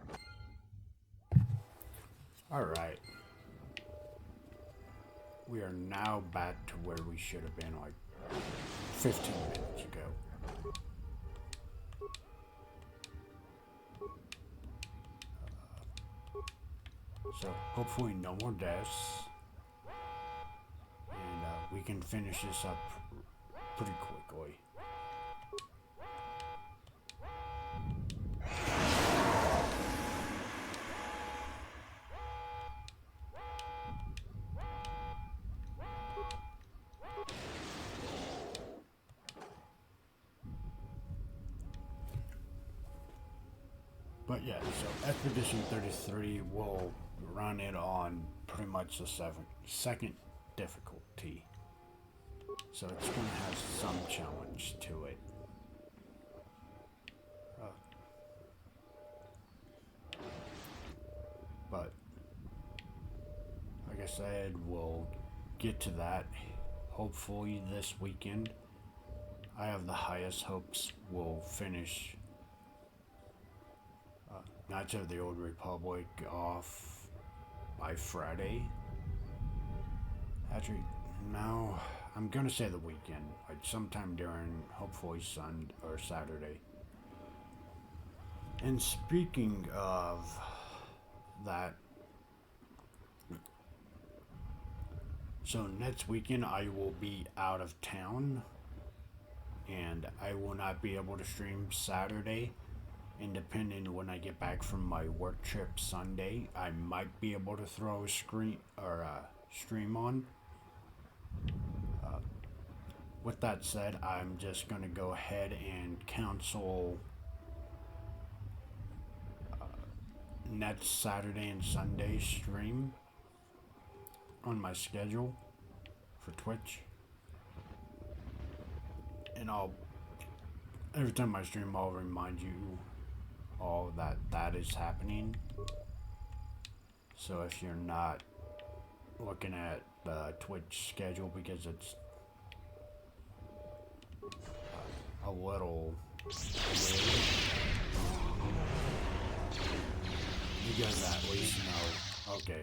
Alright. We are now back to where we should have been like 15 minutes ago. So hopefully no more deaths, and we can finish this up pretty quickly. But yeah, so Expedition 33 will run it on pretty much the second difficulty. So it's going to have some challenge to it. But like I said, we'll get to that hopefully this weekend. I have the highest hopes we'll finish Knights of the Old Republic off by Friday. Actually, no, I'm gonna say the weekend, like sometime during, hopefully Sunday or Saturday. And speaking of that, so next weekend I will be out of town, and I will not be able to stream Saturday. And depending when I get back from my work trip Sunday, I might be able to throw a stream on. With that said, I'm just going to go ahead and cancel next Saturday and Sunday stream on my schedule for Twitch. And every time I stream, I'll remind you all that is happening. So if you're not looking at the Twitch schedule because it's a little weird. You guys at least know. Okay.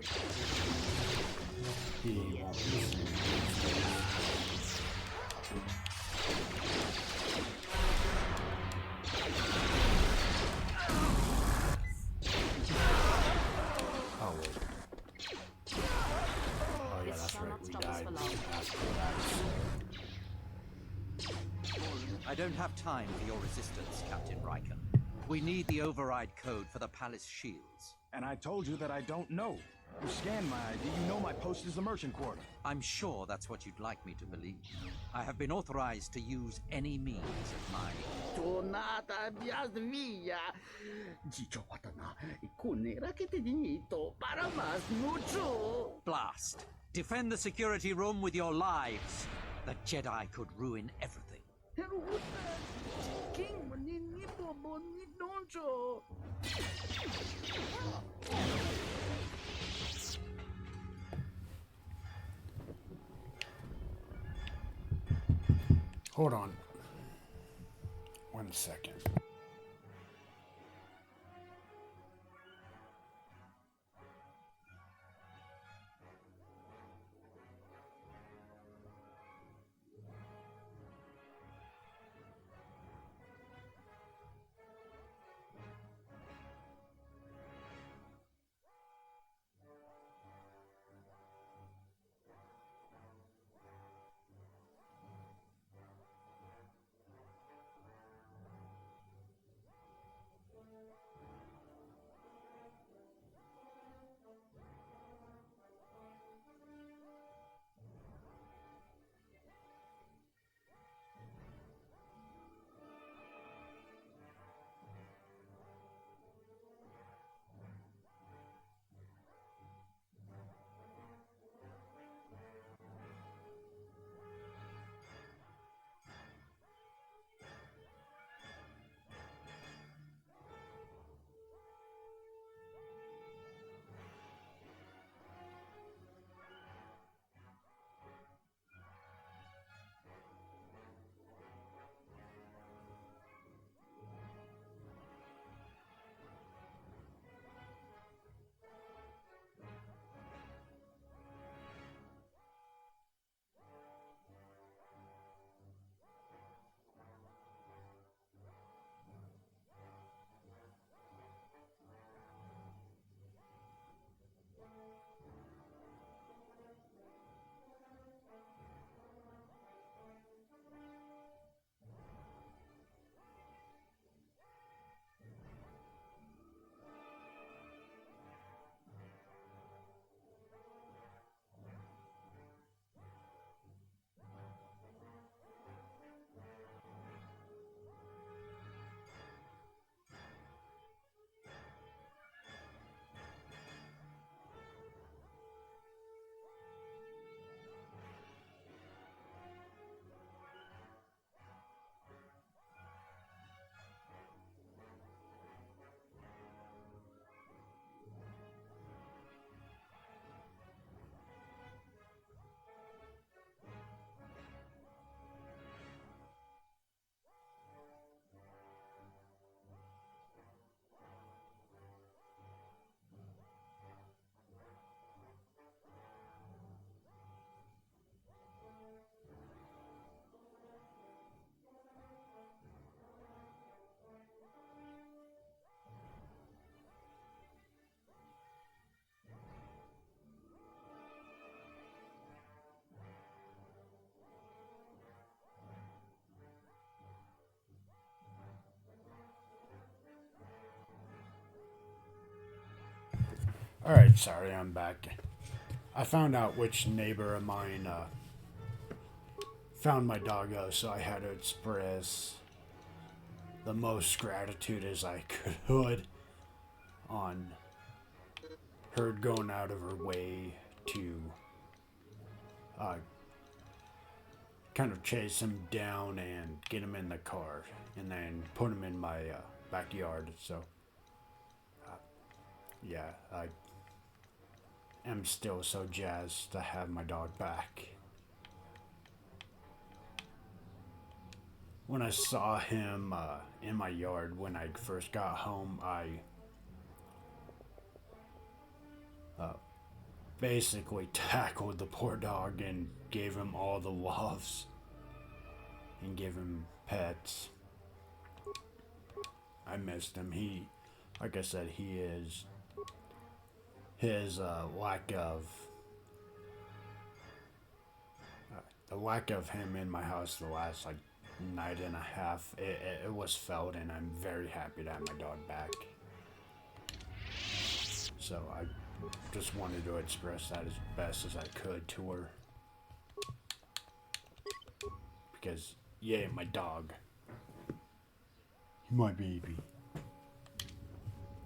He won't be oh wait. Oh yeah, that's right. We died after that. I don't have time for your resistance, Captain Riken. We need the override code for the palace shields. And I told you that I don't know. You scanned my ID, you know my post is the merchant quarter. I'm sure that's what you'd like me to believe. I have been authorized to use any means at my... Tornata via. Gigiopatana, kunera che te dinito para mas mucho. Blast! Defend the security room with your lives. The Jedi could ruin everything. King ni bobo ni donjo. Hold on. 1 second. Alright, sorry, I'm back. I found out which neighbor of mine found my doggo, so I had to express the most gratitude as I could on her going out of her way to kind of chase him down and get him in the car and then put him in my backyard. So yeah, am still so jazzed to have my dog back. When I saw him in my yard when I first got home, I basically tackled the poor dog and gave him all the loves and gave him pets. I missed him. He, like I said, he is his lack of the lack of him in my house the last like night and a half, it was felt, and I'm very happy to have my dog back. So I just wanted to express that as best as I could to her, because yeah, my dog, my baby.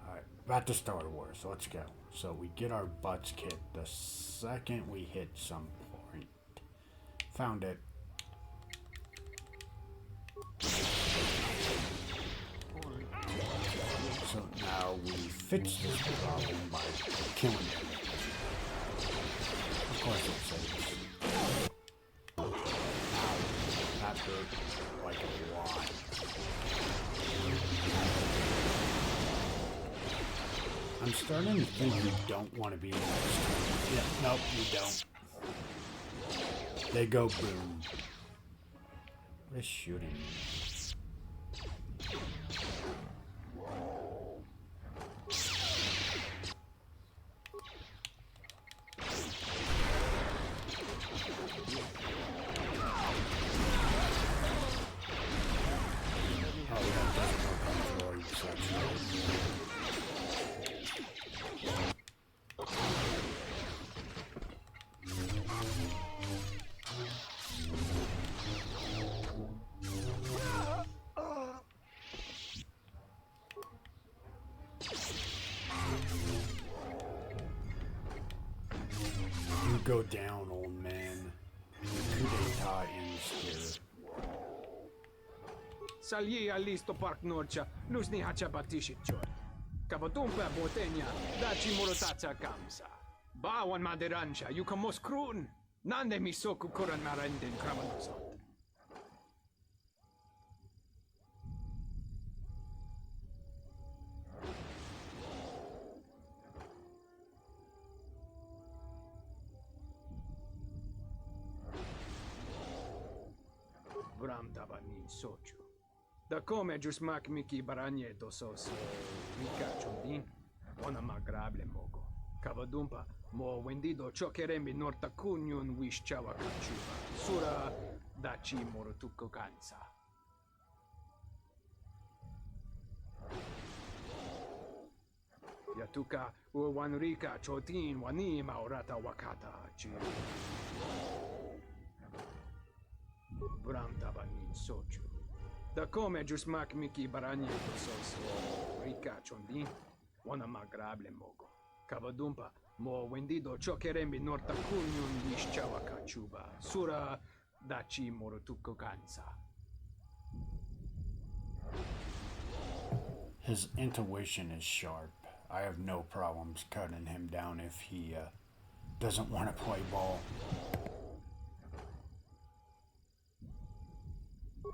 Alright, back to Star Wars, let's go. So we get our butts kicked the second we hit some point. Found it. So now we fix this problem by killing them. Of course it saves. Ow. That hurt like a lot. I'm starting to think you don't want to be next turn. Yeah, nope, you don't. They go boom. What is shooting me? Go down, old man. Coup ends here. Salji alisto park norcha, nusni hacha batishitchor. Kabotumpa botenya, dachi morotacha kamsa. Bawan maderansha, yukamos krun. Nande misoku koran marenden kramanosot. Bram tabanin sochu. Da come giusmak miki baragneto sos mika chondin. Ona magrable mogo. Kavadumpa mo wendido chokeremi norta kunyun wish chawa kachuba. Sura dachi morotuko kansa. Yatuka uwanrika chotin wanima orata wakata chi. Bram tabanin sochu. Da come giusmak miki baragneto sos rika chondin. Ona magrable mogo. Kavadumpa mo wendido chokeremi norta kunyun wish chawa kachuba. Sura dachi morotuko kansa. His intuition is sharp. I have no problems cutting him down if he doesn't want to play ball.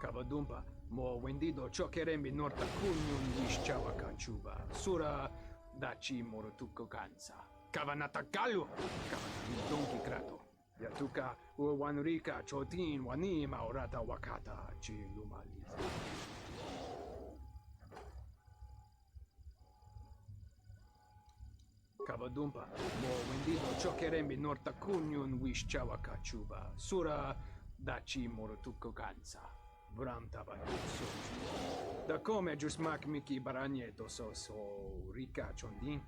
Kavadumpa mo wendido chokeremi norta kunyun wish chawa kachuba. Sura dachi morotuko kansa. Kavanata galu. Kavanami donki krato. Yatuka uwanrika chotin wanima orata wakata chi lumaliza. Kavadumpa mo wendido chokeremi norta kunyun wish chawa kachuba. Sura dachi morotuko kansa. Bram tabanin sochu. Da come giusmak miki baragneto sos o rika chondin.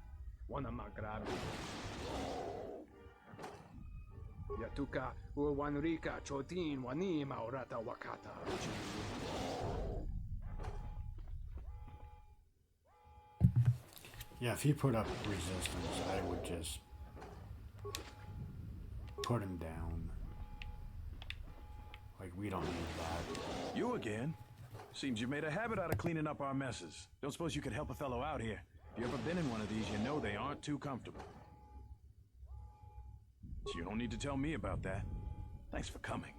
Wana magrabi. Yatuka uwanrika chotin wanima orata wakata. Yeah, if he put up resistance, I would just put him down. Like, we don't need that. You again? Seems you made a habit out of cleaning up our messes. Don't suppose you could help a fellow out here? If you ever been in one of these, you know they aren't too comfortable. You don't need to tell me about that. Thanks for coming.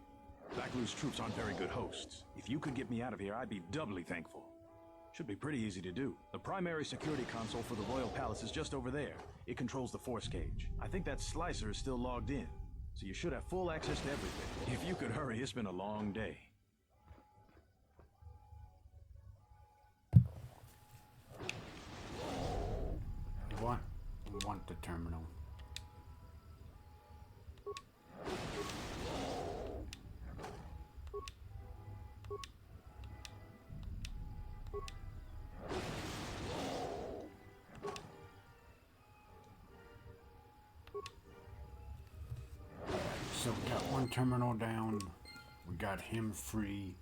Backlu's troops aren't very good hosts. If you could get me out of here, I'd be doubly thankful. Should be pretty easy to do. The primary security console for the Royal Palace is just over there. It controls the force cage. I think that slicer is still logged in, so you should have full access to everything. If you could hurry, it's been a long day. What? We want the terminal. So we got one terminal down. We got him free.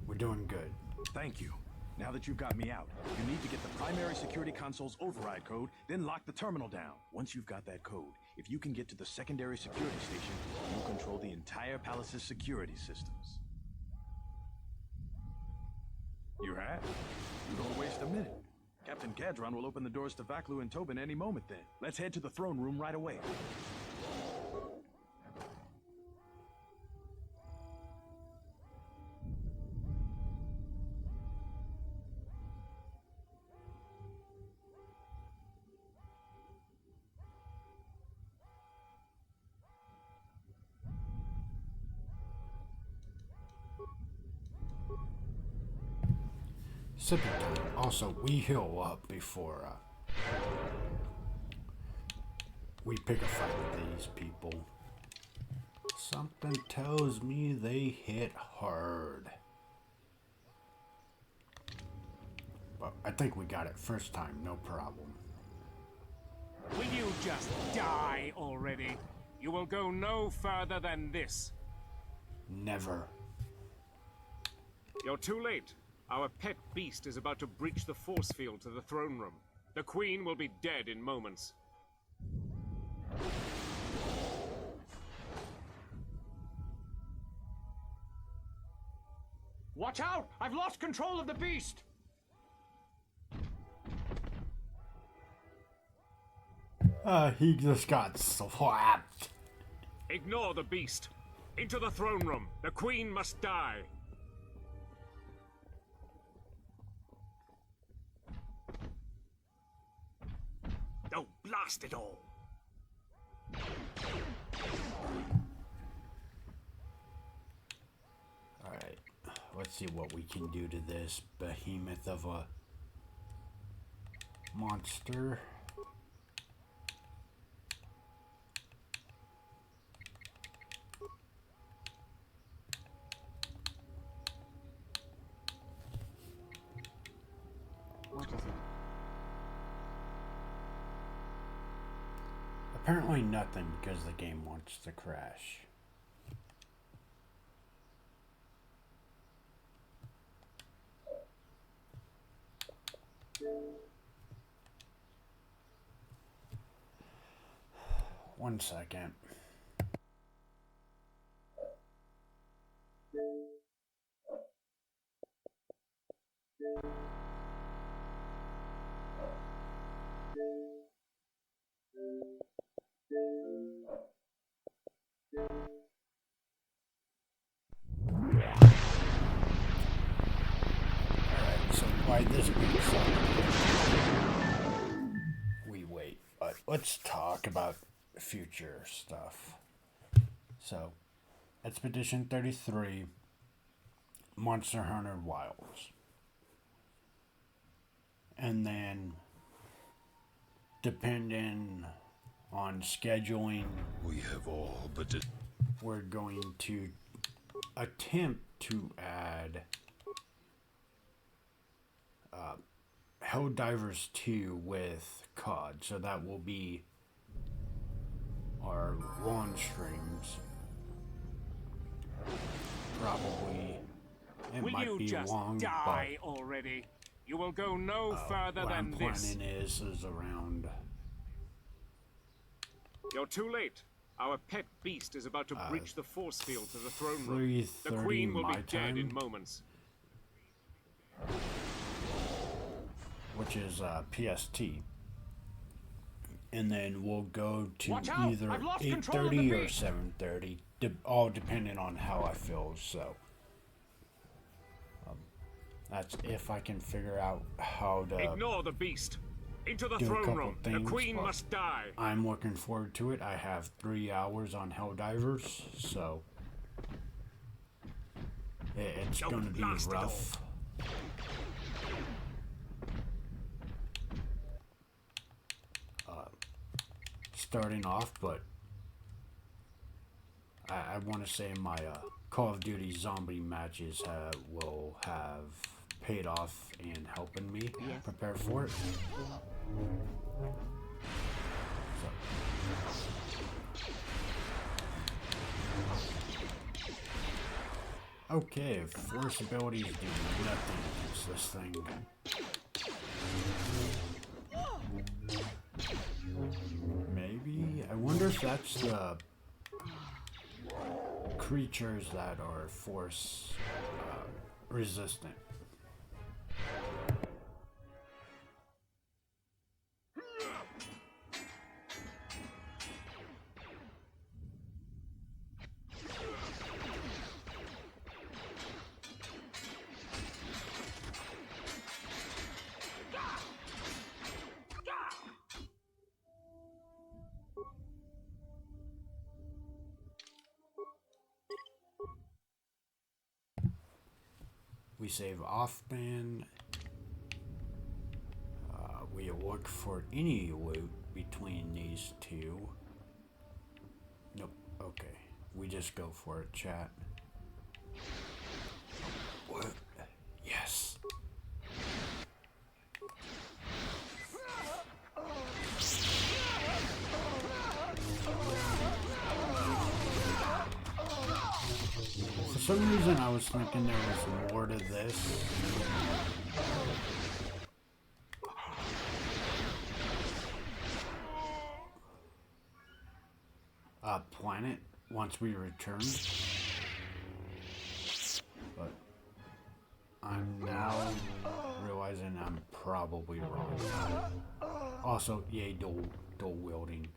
We're doing good. Thank you. Now that you've got me out, you need to get the primary security console's override code, then lock the terminal down. Once you've got that code, if you can get to the secondary security station, you'll control the entire palace's security systems. You have? You don't waste a minute. Captain Cadron will open the doors to Vaklu and Tobin any moment then. Let's head to the throne room right away. Sipping time. Also, we heal up before we pick a fight with these people. Something tells me they hit hard. But I think we got it first time, no problem. Will you just die already? You will go no further than this. Never. You're too late. Our pet beast is about to breach the force field to the throne room. The Queen will be dead in moments. Watch out! I've lost control of the beast! He just got slapped. Ignore the beast. Into the throne room. The Queen must die. Oh, blast it all! Alright, let's see what we can do to this behemoth of a monster. What is it? Apparently nothing, because the game wants to crash. One second. So why this being so we wait, but let's talk about future stuff. So Expedition 33, Monster Hunter Wilds, and then depending on scheduling, We have all but we're going to attempt to add Helldivers 2 with COD, so that will be our launch streams. Probably it Will might you be just long, die already? You will go no but further what I'm than this. planning is around You're too late. Our pet beast is about to breach the force field to the throne room. 3:30 The Queen will my be dead in time. moments. which is PST. and then we'll go to Watch out! either I've lost control of 8:30 the or beast. 7:30, all depending on how I feel. So that's if I can figure out how to Ignore the beast. Into the do a throne couple room. things. The queen but must die. I'm looking forward to it. I have 3 hours on Helldivers, so it's Don't going to be blast it all. rough. Starting off, but I want to say my Call of Duty zombie matches will have paid off in helping me prepare for it. So. Okay, force abilities do nothing against this thing. Maybe? I wonder if that's the creatures that are force resistant. We save off-ban. We look for any loot between these two. Nope. Okay. We just go for it, chat. What? Yes. For some reason, I was thinking there was more to this. Planet once we return. But I'm now realizing I'm probably wrong. Also, yay, dual wielding.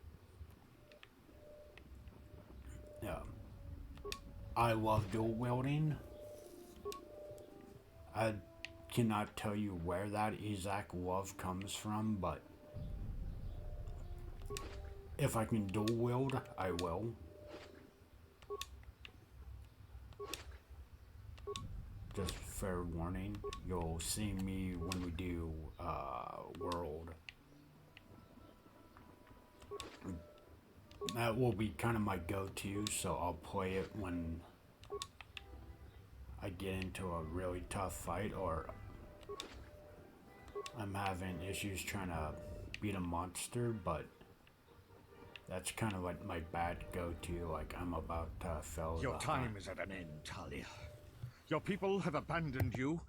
Yeah. I love dual wielding. I cannot tell you where that exact love comes from, but if I can dual wield, I will. Just fair warning, you'll see me when we do World. That will be kind of my go-to, so I'll play it when I get into a really tough fight or I'm having issues trying to beat a monster, but that's kind of like my bad go-to, like I'm about to fail. Your time is at an end, Talia. Your people have abandoned you,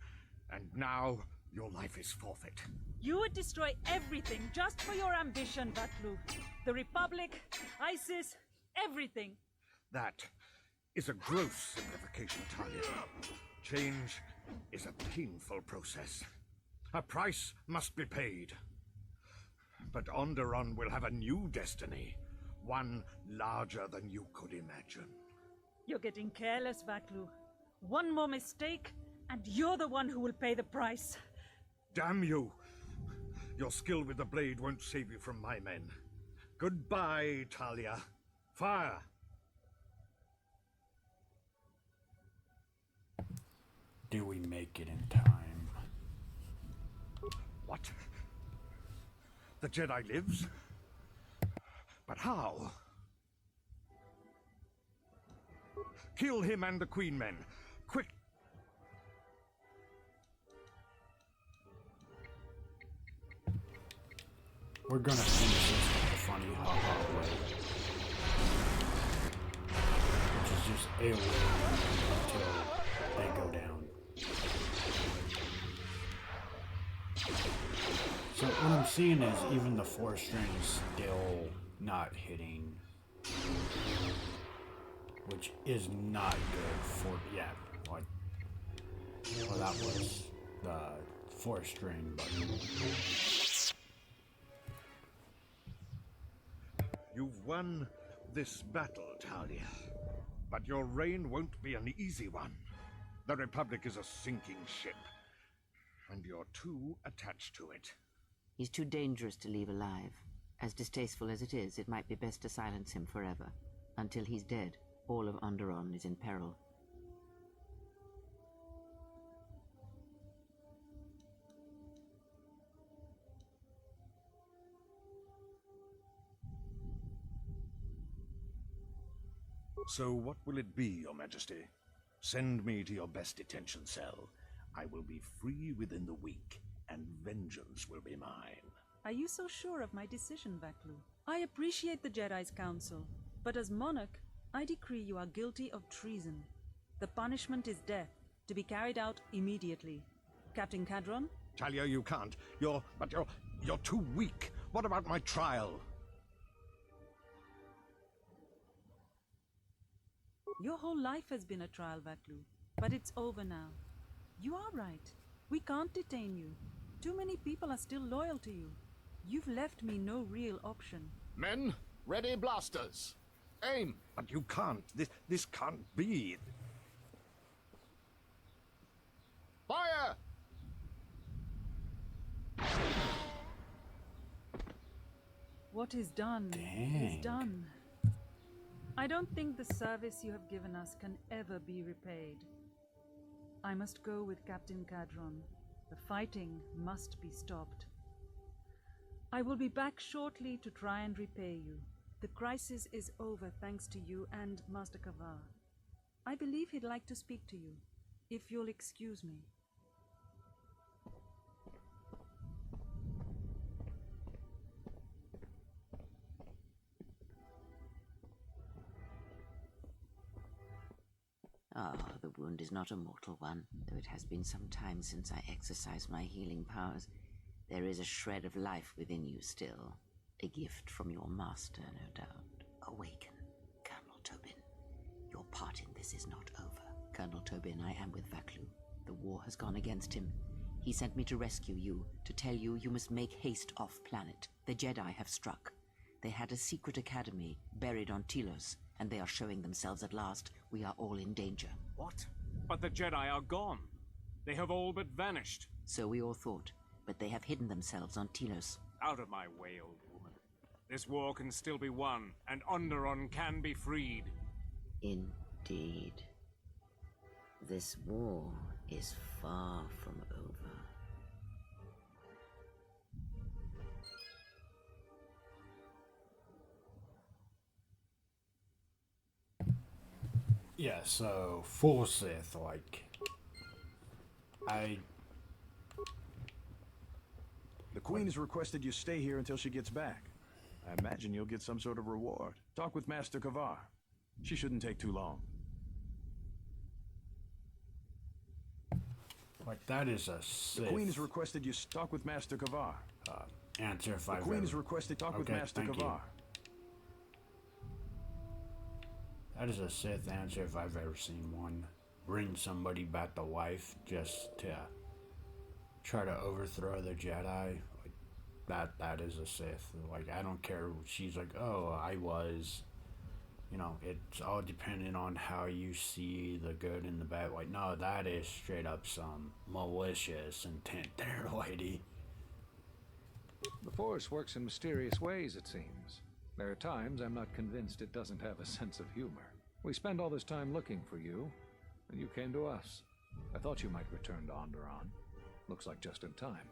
and now your life is forfeit. You would destroy everything just for your ambition, Vatlu. The Republic, ISIS, everything. That is a gross simplification, Talia. Change is a painful process. A price must be paid. But Onderon will have a new destiny. One larger than you could imagine. You're getting careless, Vatlu. One more mistake, and you're the one who will pay the price. Damn you! Your skill with the blade won't save you from my men. Goodbye, Talia. Fire! Do we make it in time? What? The Jedi lives? But how? Kill him and the Queen Men. Quick! We're gonna finish this with a funny ha-ha way. Which is just AoE until they go down. So what I'm seeing is even the 4-string is still not hitting. Which is not good for, yeah, like, well that was the 4-string, but You've won this battle, Talia. But your reign won't be an easy one. The Republic is a sinking ship, and you're too attached to it. He's too dangerous to leave alive. As distasteful as it is, it might be best to silence him forever. Until he's dead, all of Onderon is in peril. So what will it be, Your Majesty? Send me to your best detention cell. I will be free within the week, and vengeance will be mine. Are you so sure of my decision, Vaklu? I appreciate the Jedi's counsel, but as monarch, I decree you are guilty of treason. The punishment is death, to be carried out immediately. Captain Cadron? Talia, you can't. You're too weak. What about my trial? Your whole life has been a trial, Vaklu, but it's over now. You are right. We can't detain you. Too many people are still loyal to you. You've left me no real option. Men, ready blasters. Aim! But you can't. This can't be. Fire! What is done is done. I don't think the service you have given us can ever be repaid. I must go with Captain Cadron. The fighting must be stopped. I will be back shortly to try and repay you. The crisis is over thanks to you and Master Kavar. I believe he'd like to speak to you, if you'll excuse me. Ah, the wound is not a mortal one, though it has been some time since I exercised my healing powers. There is a shred of life within you still. A gift from your master, no doubt. Awaken, Colonel Tobin. Your part in this is not over. Colonel Tobin, I am with Vaklu. The war has gone against him. He sent me to rescue you, to tell you you must make haste off-planet. The Jedi have struck. They had a secret academy buried on Telos, and they are showing themselves at last. We are all in danger. What? But the Jedi are gone. They have all but vanished. So we all thought, but they have hidden themselves on Telos. Out of my way, old woman. This war can still be won, and Onderon can be freed. Indeed. This war is far from over. Yeah, so full Sith, like The Queen has requested you stay here until she gets back. I imagine you'll get some sort of reward. Talk with Master Kavar. She shouldn't take too long. like that is a Sith. The Queen has requested you talk with Master Kavar. Answer if The I've Queen ever... has requested talk with Okay, Master thank you. Kavar. That is a Sith answer if I've ever seen one. Bring somebody back to life just to try to overthrow the Jedi. Like that is a Sith. Like, I don't care. She's like, oh, I was. You know, it's all dependent on how you see the good and the bad. Like, no, that is straight up some malicious intent there, lady. The Force works in mysterious ways, it seems. There are times I'm not convinced it doesn't have a sense of humor. We spend all this time looking for you, and you came to us. I thought you might return to Onderon. Looks like just in time.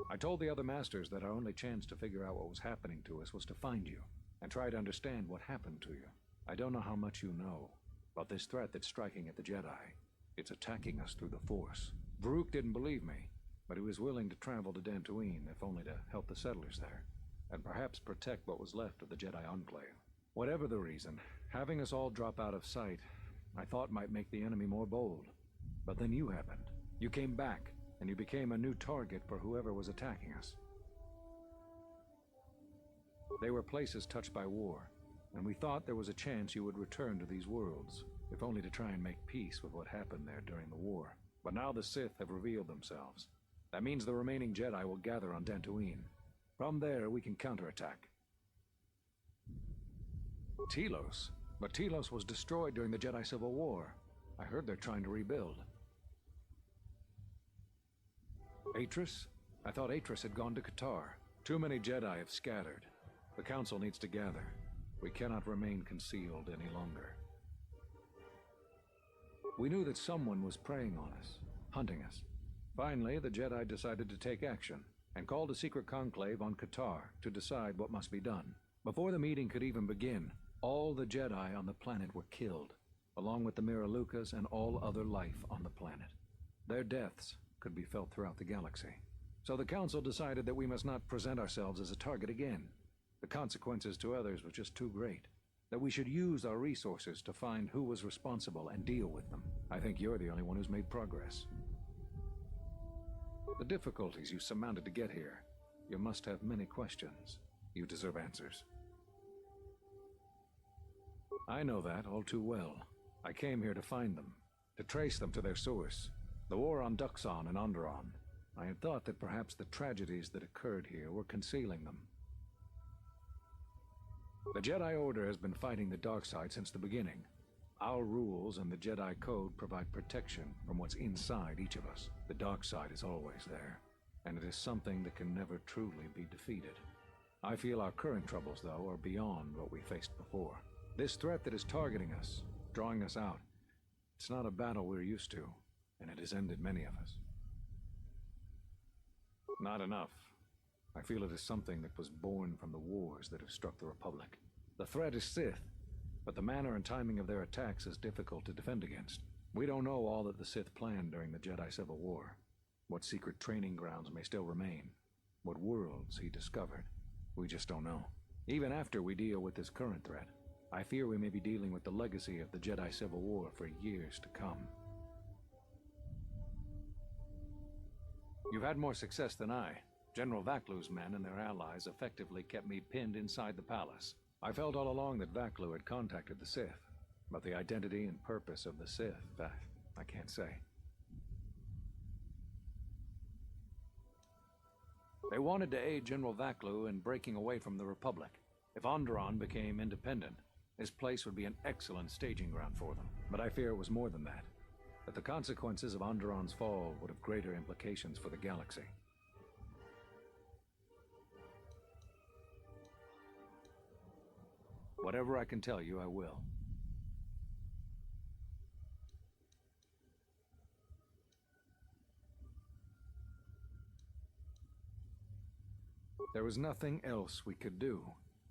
I told the other masters that our only chance to figure out what was happening to us was to find you, and try to understand what happened to you. I don't know how much you know about this threat that's striking at the Jedi. It's attacking us through the Force. Varuk didn't believe me, but he was willing to travel to Dantooine, if only to help the settlers there, and perhaps protect what was left of the Jedi Enclave. Whatever the reason, having us all drop out of sight, I thought might make the enemy more bold. But then you happened. You came back, and you became a new target for whoever was attacking us. They were places touched by war, and we thought there was a chance you would return to these worlds, if only to try and make peace with what happened there during the war. But now the Sith have revealed themselves. That means the remaining Jedi will gather on Dantooine. From there, we can counterattack. Telos? But Telos was destroyed during the Jedi Civil War. I heard they're trying to rebuild. Atris? I thought Atris had gone to Kotor. Too many Jedi have scattered. The Council needs to gather. We cannot remain concealed any longer. We knew that someone was preying on us, hunting us. Finally, the Jedi decided to take action, and called a secret conclave on Kotor to decide what must be done. Before the meeting could even begin, all the Jedi on the planet were killed, along with the Miralukas and all other life on the planet. Their deaths could be felt throughout the galaxy. So the Council decided that we must not present ourselves as a target again. The consequences to others were just too great. That we should use our resources to find who was responsible and deal with them. I think you're the only one who's made progress. The difficulties you surmounted to get here. You must have many questions. You deserve answers. I know that all too well. I came here to find them, to trace them to their source. The war on Duxon and Onderon. I had thought that perhaps the tragedies that occurred here were concealing them. The Jedi Order has been fighting the dark side since the beginning. Our rules and the Jedi Code provide protection from what's inside each of us. The dark side is always there, and it is something that can never truly be defeated. I feel our current troubles, though, are beyond what we faced before. This threat that is targeting us, drawing us out, it's not a battle we're used to, and it has ended many of us. Not enough. I feel it is something that was born from the wars that have struck the Republic. The threat is Sith, but the manner and timing of their attacks is difficult to defend against. We don't know all that the Sith planned during the Jedi Civil War. What secret training grounds may still remain. What worlds he discovered. We just don't know. Even after we deal with this current threat, I fear we may be dealing with the legacy of the Jedi Civil War for years to come. You've had more success than I. General Vaklu's men and their allies effectively kept me pinned inside the palace. I felt all along that Vaklu had contacted the Sith, but the identity and purpose of the Sith, I can't say. They wanted to aid General Vaklu in breaking away from the Republic. If Onderon became independent, this place would be an excellent staging ground for them. But I fear it was more than that. That the consequences of Onderon's fall would have greater implications for the galaxy. Whatever I can tell you, I will. There was nothing else we could do.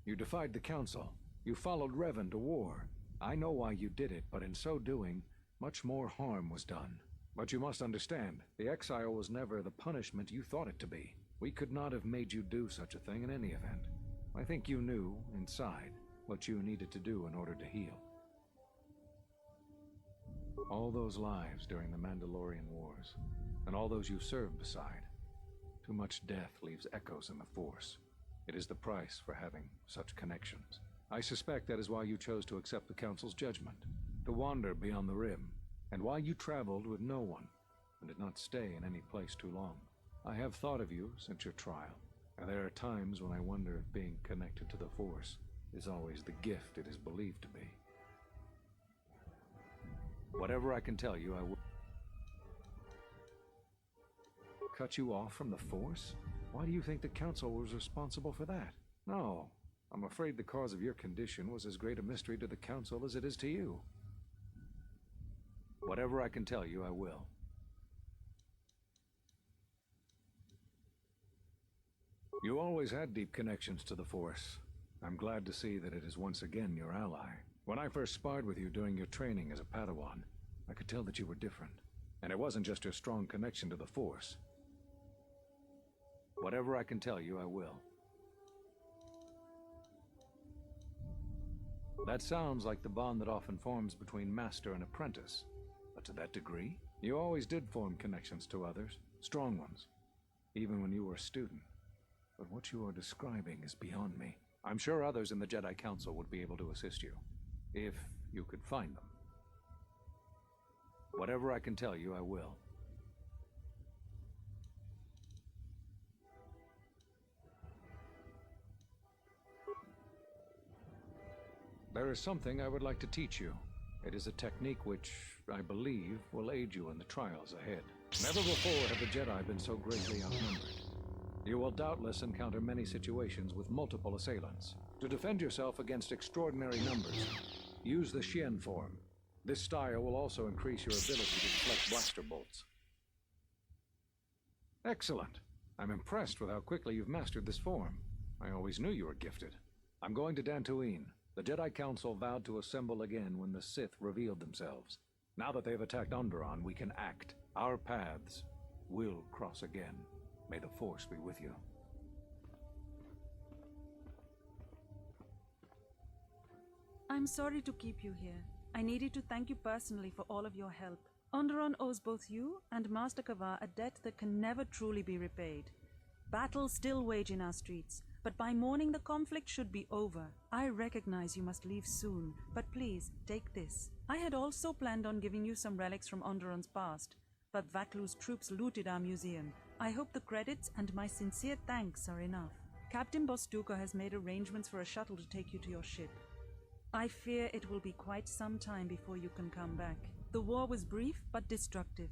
You defied the Council. You followed Revan to war. I know why you did it, but in so doing, much more harm was done. But you must understand, the exile was never the punishment you thought it to be. We could not have made you do such a thing in any event. I think you knew, inside, what you needed to do in order to heal. All those lives during the Mandalorian Wars, and all those you served beside. Too much death leaves echoes in the Force. It is the price for having such connections. I suspect that is why you chose to accept the Council's judgment, to wander beyond the Rim, and why you traveled with no one, and did not stay in any place too long. I have thought of you since your trial, and there are times when I wonder if being connected to the Force is always the gift it is believed to be. Whatever I can tell you, I will. Cut you off from the Force? Why do you think the Council was responsible for that? No, I'm afraid the cause of your condition was as great a mystery to the Council as it is to you. Whatever I can tell you, I will. You always had deep connections to the Force. I'm glad to see that it is once again your ally. When I first sparred with you during your training as a Padawan, I could tell that you were different. And it wasn't just your strong connection to the Force. Whatever I can tell you, I will. That sounds like the bond that often forms between master and apprentice. But to that degree, you always did form connections to others, strong ones, even when you were a student. But what you are describing is beyond me. I'm sure others in the Jedi Council would be able to assist you, if you could find them. Whatever I can tell you, I will. There is something I would like to teach you. It is a technique which, I believe, will aid you in the trials ahead. Never before have the Jedi been so greatly outnumbered. You will doubtless encounter many situations with multiple assailants. To defend yourself against extraordinary numbers, use the Xian form. This style will also increase your ability to deflect blaster bolts. Excellent. I'm impressed with how quickly you've mastered this form. I always knew you were gifted. I'm going to Dantooine. The Jedi Council vowed to assemble again when the Sith revealed themselves. Now that they've attacked Onderon, we can act. Our paths will cross again. May the Force be with you. I'm sorry to keep you here. I needed to thank you personally for all of your help. Onderon owes both you and Master Kavar a debt that can never truly be repaid. Battles still wage in our streets, but by morning the conflict should be over. I recognize you must leave soon, but please, take this. I had also planned on giving you some relics from Onderon's past, but Vaklu's troops looted our museum. I hope the credits and my sincere thanks are enough. Captain Bostuka has made arrangements for a shuttle to take you to your ship. I fear it will be quite some time before you can come back. The war was brief but destructive.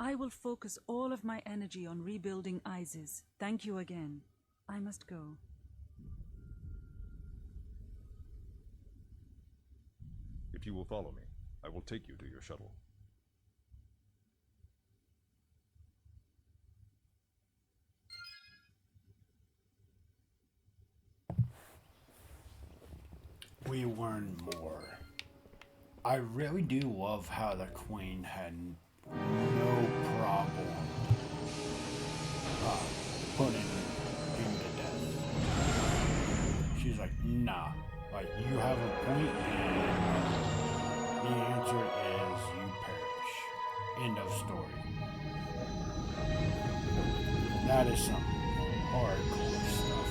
I will focus all of my energy on rebuilding Isis. Thank you again. I must go. If you will follow me, I will take you to your shuttle. We learn more. I really do love how the Queen had no problem putting him to death. She's like, nah, like, you have a point, and the answer is you perish. End of story. That is some hardcore stuff.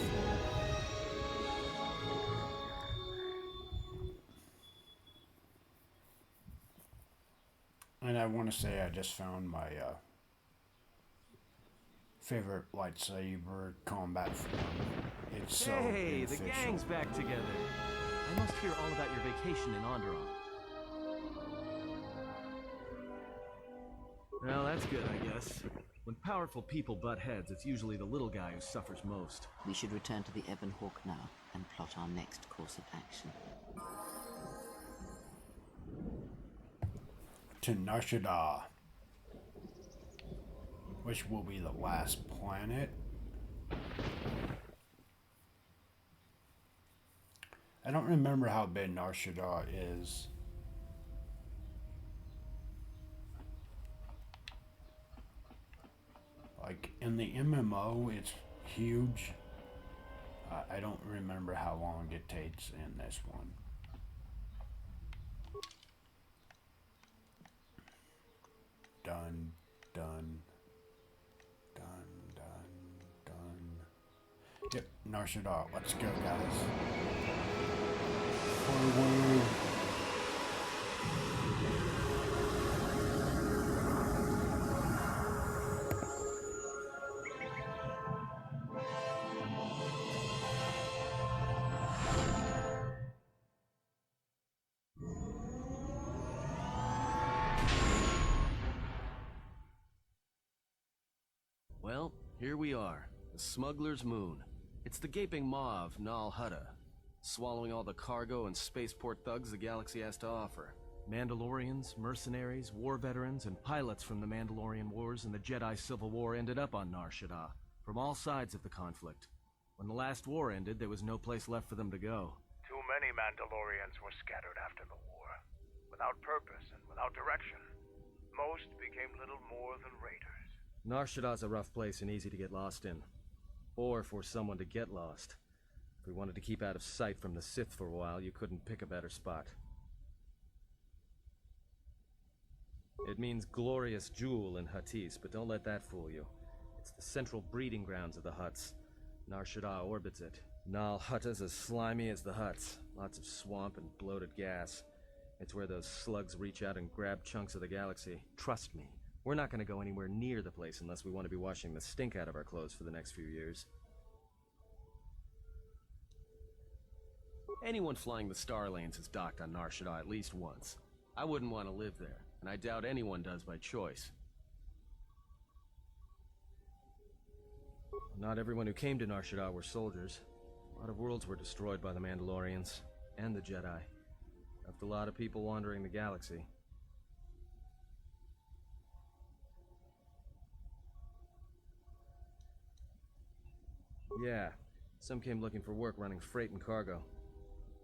And I want to say I just found my favorite lightsaber combat form. It's so Hey, beneficial. the gang's back together. I must hear all about your vacation in Onderon. Well, that's good, I guess. When powerful people butt heads, it's usually the little guy who suffers most. We should return to the Ebon Hawk now and plot our next course of action. To Nar Shaddaa, which will be the last planet. I don't remember how big Nar Shaddaa is. Like in the MMO, it's huge. I don't remember how long it takes in this one. Done, done, done, done, done. Yep, Nar Shaddaa. Let's go, guys. Forward. Well, here we are, the Smuggler's Moon. It's the gaping maw of Nal Hutta, swallowing all the cargo and spaceport thugs the galaxy has to offer. Mandalorians, mercenaries, war veterans, and pilots from the Mandalorian Wars and the Jedi Civil War ended up on Nar Shaddaa, from all sides of the conflict. When the last war ended, there was no place left for them to go. Too many Mandalorians were scattered after the war, without purpose and without direction. Most became little more than raiders. Nar Shaddaa's a rough place and easy to get lost in. Or for someone to get lost. If we wanted to keep out of sight from the Sith for a while, you couldn't pick a better spot. It means glorious jewel in Huttese, but don't let that fool you. It's the central breeding grounds of the Hutts. Nar Shaddaa orbits it. Nal Hutta's as slimy as the Hutts. Lots of swamp and bloated gas. It's where those slugs reach out and grab chunks of the galaxy. Trust me. We're not going to go anywhere near the place unless we want to be washing the stink out of our clothes for the next few years. Anyone flying the Star Lanes has docked on Nar Shaddaa at least once. I wouldn't want to live there, and I doubt anyone does by choice. Not everyone who came to Nar Shaddaa were soldiers. A lot of worlds were destroyed by the Mandalorians, and the Jedi. Left a lot of people wandering the galaxy. Yeah, some came looking for work running freight and cargo.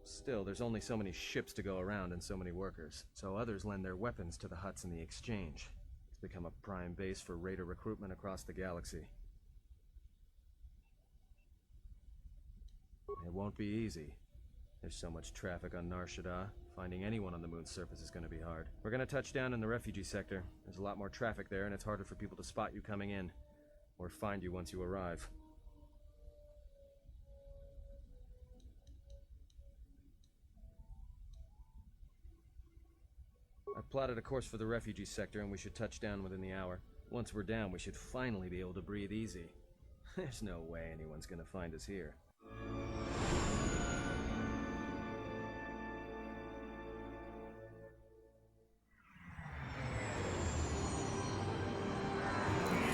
Still, there's only so many ships to go around and so many workers, so others lend their weapons to the Hutts in the exchange. It's become a prime base for raider recruitment across the galaxy. It won't be easy. There's so much traffic on Nar Shaddaa. Finding anyone on the moon's surface is going to be hard. We're going to touch down in the refugee sector. There's a lot more traffic there, and it's harder for people to spot you coming in, or find you once you arrive. I've plotted a course for the refugee sector, and we should touch down within the hour. Once we're down, we should finally be able to breathe easy. There's no way anyone's going to find us here.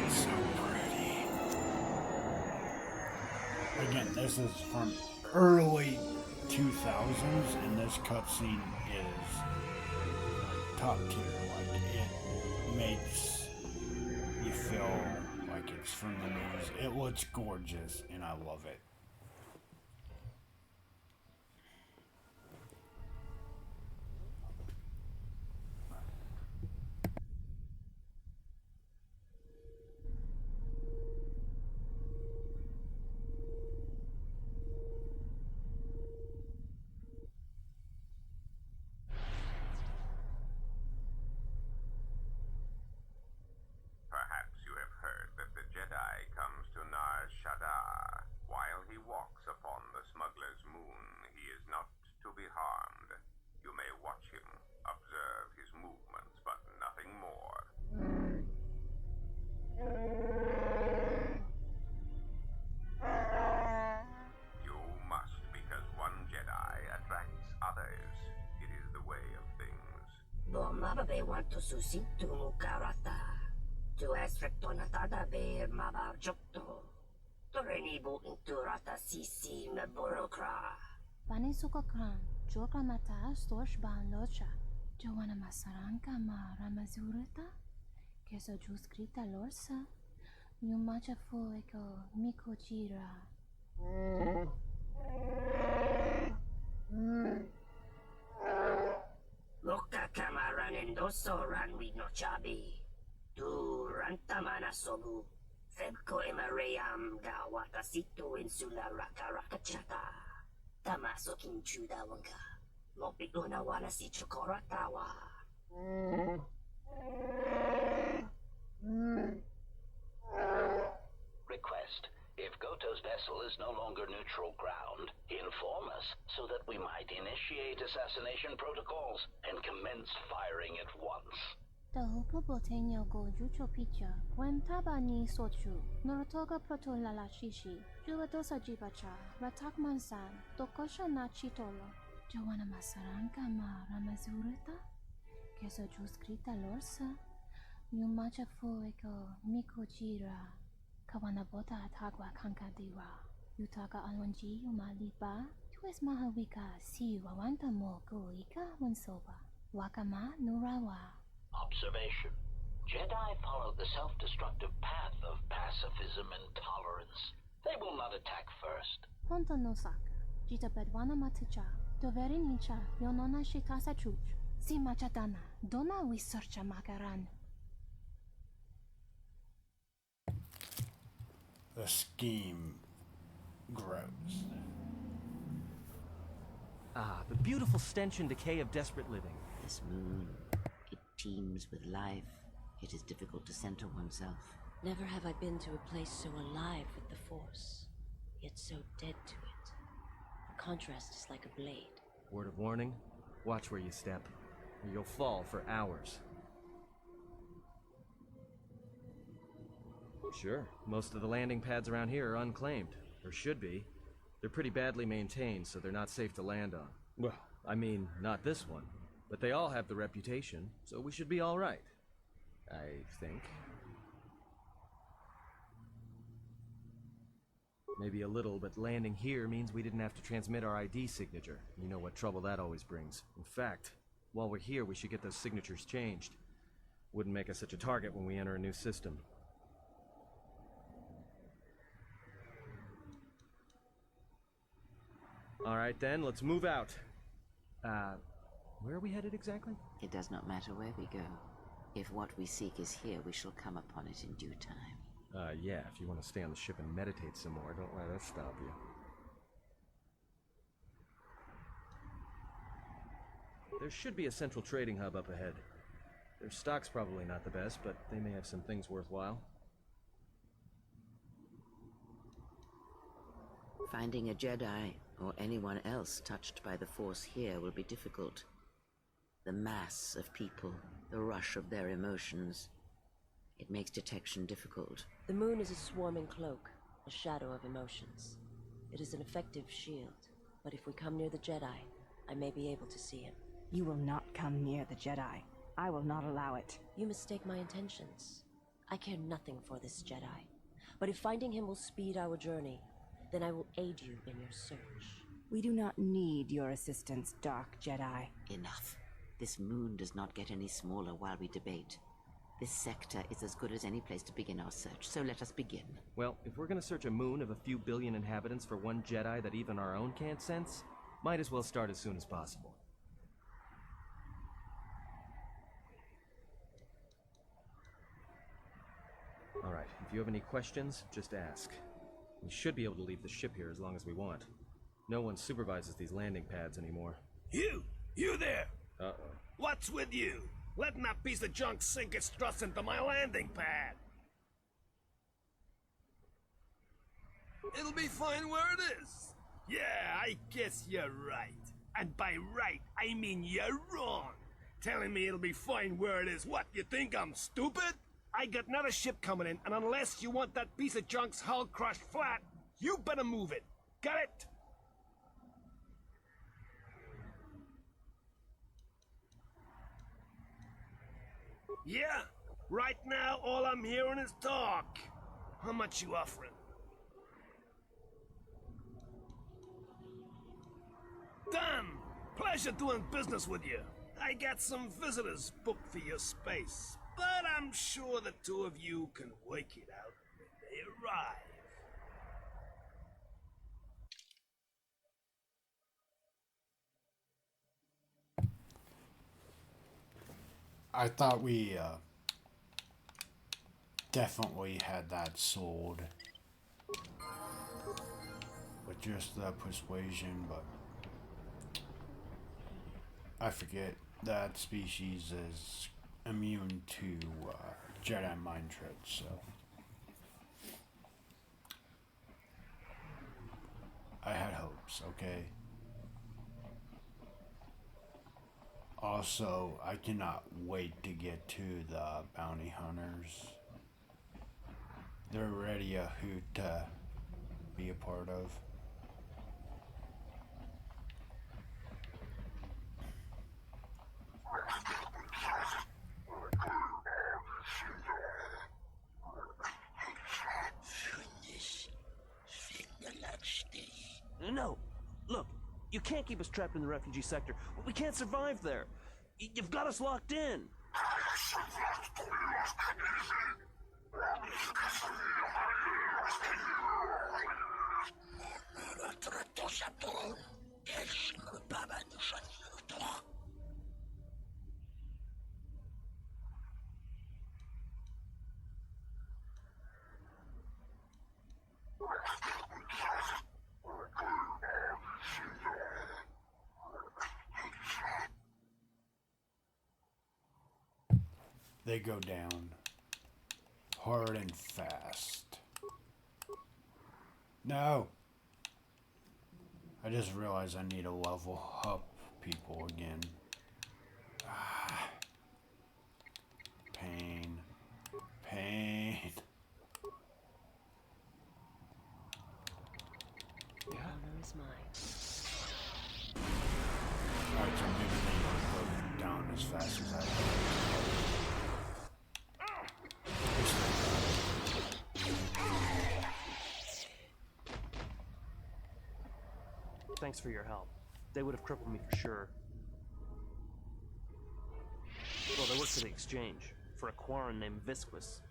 It's so pretty. Again, this is from early 2000s, and this cutscene is top tier. Like, it makes you feel like it's from the movies. It looks gorgeous, and I love it. Perhaps you have heard that the Jedi comes to Nar Shaddaa. While he walks upon the smuggler's moon, he is not to be harmed. You may watch him, observe his movements, but nothing more. You must, because one Jedi attracts others. It is the way of things. Mababe want to susintu mukarata. Tu aspecto natada be mabarjokto. Torenibu inturata sisi meborokra. Bani sukakran, joka mata storch ban locha. Joana masaranka ma ramazurita. Keso juskrita lorsa. Yumacha fuego mikojira. Loka kamaran endoso ranwi no chabi. Tu rantamana sobu. Febko emaream da watasitu insula raka rakachata. Tamaso kinchuda wanka. Lopiguna wana si chokoratawa. Request. If Goto's vessel is no longer neutral ground, inform us so that we might initiate assassination protocols and commence firing at once. The hupo botenyo go jucho picha. When tabani sochu. Norotoga proto lalashishi. Juvadosa jibacha. Ratak mansan. Tokosha na chitolo. Joana masaranka ma ramazurita. Keso juskrita lorsa. Yumacha fuego mikojira. Kawanabota atagwa kankadiwa. Yutaka alwanji umaliba. Tues mahawika si wawanta mo goika wansoba. Wakama nurawa. Observation. Jedi follow the self-destructive path of pacifism and tolerance. They will not attack first. Honto no saka. Jita bedwana maticha. Doveri nicha. Yonona shitasa chuch. Si machatana. Dona we searcha makaran. The scheme grows. Ah, the beautiful stench and decay of desperate living. This moon, it teems with life. It is difficult to center oneself. Never have I been to a place so alive with the Force, yet so dead to it. The contrast is like a blade. Word of warning, watch where you step, or you'll fall for hours. Sure, most of the landing pads around here are unclaimed, or should be. They're pretty badly maintained, so they're not safe to land on. Well, I mean, not this one. But they all have the reputation, so we should be all right. I think. Maybe a little, but landing here means we didn't have to transmit our ID signature. You know what trouble that always brings. In fact, while we're here, we should get those signatures changed. Wouldn't make us such a target when we enter a new system. Alright then, let's move out. Where are we headed exactly? It does not matter where we go. If what we seek is here, we shall come upon it in due time. Yeah, if you want to stay on the ship and meditate some more, don't let us stop you. There should be a central trading hub up ahead. Their stock's probably not the best, but they may have some things worthwhile. Finding a Jedi, or anyone else touched by the Force here, will be difficult. The mass of people, the rush of their emotions. It makes detection difficult. The moon is a swarming cloak, a shadow of emotions. It is an effective shield, but if we come near the Jedi, I may be able to see him. You will not come near the Jedi. I will not allow it. You mistake my intentions. I care nothing for this Jedi. But if finding him will speed our journey, then I will aid you in your search. We do not need your assistance, Dark Jedi. Enough. This moon does not get any smaller while we debate. This sector is as good as any place to begin our search, so let us begin. Well, if we're gonna search a moon of a few billion inhabitants for one Jedi that even our own can't sense, might as well start as soon as possible. Alright, if you have any questions, just ask. We should be able to leave the ship here as long as we want. No one supervises these landing pads anymore. You there! Uh-oh. What's with you? Letting that piece of junk sink its struts into my landing pad! It'll be fine where it is. Yeah, I guess you're right. And by right, I mean you're wrong. Telling me it'll be fine where it is. What, you think I'm stupid? I got another ship coming in, and unless you want that piece of junk's hull crushed flat, you better move it. Got it? Yeah, right now all I'm hearing is talk. How much you offering? Done! Pleasure doing business with you. I got some visitors booked for your space, but I'm sure the two of you can work it out when they arrive. I thought we definitely had that sold with just the persuasion, but I forget that species is immune to Jedi mind tricks, so I had hopes, okay? Also, I cannot wait to get to the bounty hunters. They're already a hoot to be a part of. No, look, you can't keep us trapped in the refugee sector. We can't survive there. You've got us locked in. They go down hard and fast. No! I just realized I need to level up people again. Pain. Pain. Yeah? Thanks for your help. They would have crippled me for sure. Well, they work for the Exchange, for a Quarren named Visquis.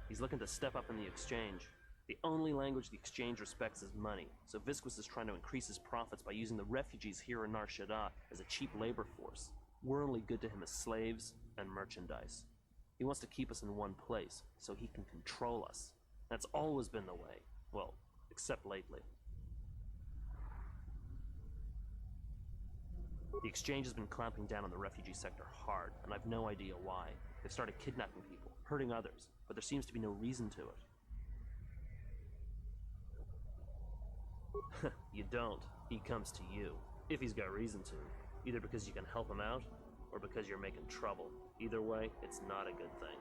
He's looking to step up in the Exchange. The only language the Exchange respects is money, so Visquis is trying to increase his profits by using the refugees here in Nar Shaddaa as a cheap labor force. We're only good to him as slaves and merchandise. He wants to keep us in one place, so he can control us. That's always been the way. Well, except lately. The Exchange has been clamping down on the refugee sector hard, and I've no idea why. They've started kidnapping people, hurting others, but there seems to be no reason to it. You don't. He comes to you. If he's got reason to. Either because you can help him out, or because you're making trouble. Either way, it's not a good thing.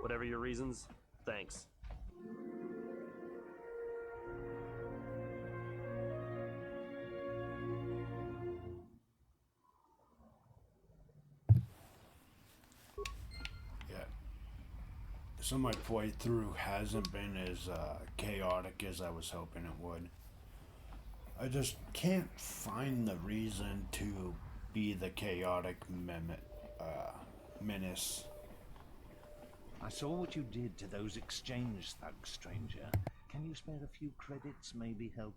Whatever your reasons, thanks. So my playthrough hasn't been as chaotic as I was hoping it would. I just can't find the reason to be the chaotic menace. I saw what you did to those Exchange thugs, stranger. Can you spare a few credits, maybe help?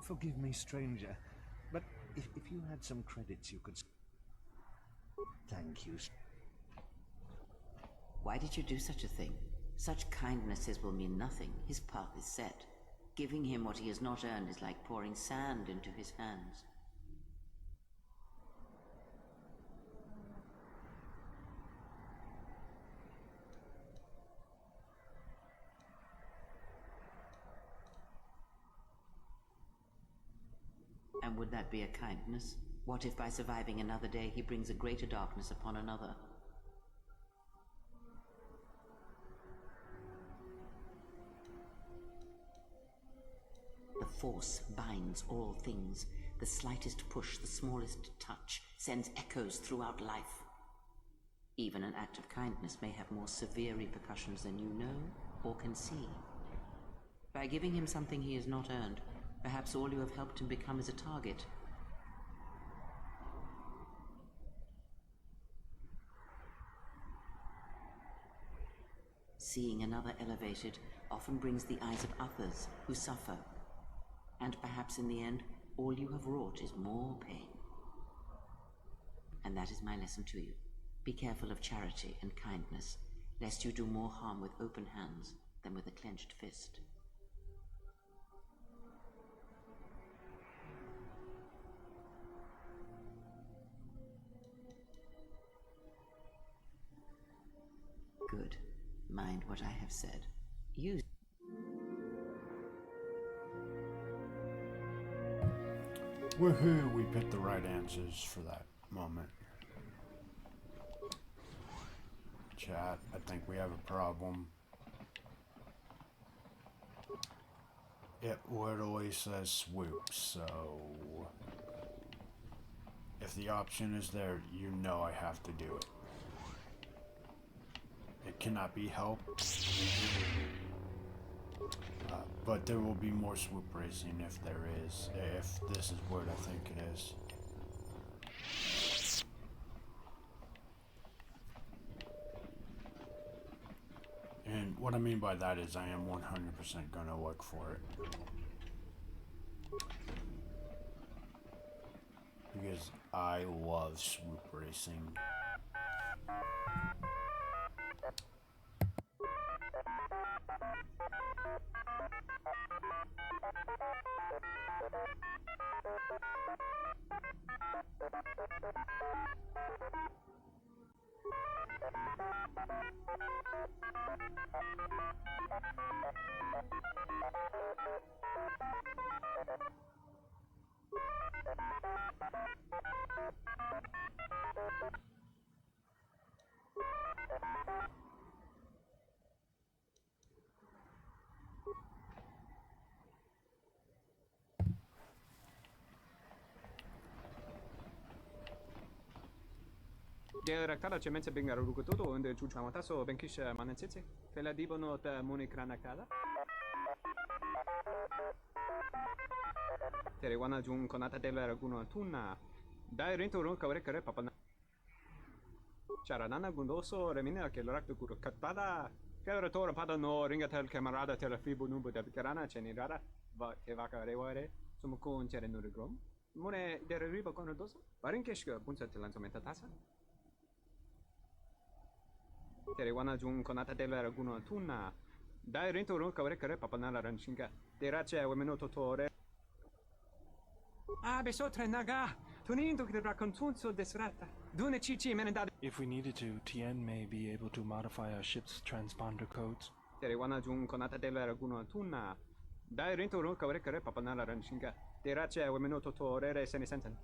Forgive me, stranger, but if you had some credits you could... Thank you. Why did you do such a thing? Such kindnesses will mean nothing. His path is set. Giving him what he has not earned is like pouring sand into his hands. And would that be a kindness? What if by surviving another day he brings a greater darkness upon another? The Force binds all things. The slightest push, the smallest touch, sends echoes throughout life. Even an act of kindness may have more severe repercussions than you know or can see. By giving him something he has not earned, perhaps all you have helped him become is a target. Seeing another elevated often brings the eyes of others who suffer. And perhaps in the end, all you have wrought is more pain. And that is my lesson to you. Be careful of charity and kindness, lest you do more harm with open hands than with a clenched fist. Good. Mind what I have said. Use. Woohoo! We picked the right answers for that moment. Chat, I think we have a problem. It literally says swoop, so if the option is there, you know I have to do it. It cannot be helped, but there will be more swoop racing if there is, if this is what I think it is. And what I mean by that is I am 100% gonna look for it. Because I love swoop racing. Geraktada cemense bingar rugutudo unde chuchamataso benkisha manensitsi. Fela dibono ta munikranakada. Teriwana jun konata della raguno tuna. Dai rinto run kare papana. Charanana gundoso remina che l'orakto guru katada. Che tora pada no ringatel camarada tela fibu numbu da bikarana cenirara. Va che vaca reware. Sumukun cere nurigrom. Mune dere riba kono doso. Barinkeshka punsa telanzomenta tasa. Teriwana jun konata della raguno tuna. Dai rinto run kare papanala ranshinga. Terace wemenoto tore. Ah, besotre naga. Tunindo che raccontunzo desrata. Dune cici menendade. If we needed to, Tien may be able to modify our ship's transponder codes. Teriwana jun konata della raguno tuna. Dai rinto run kare papanala ranshinga. Terace wemenoto tore se ne senten.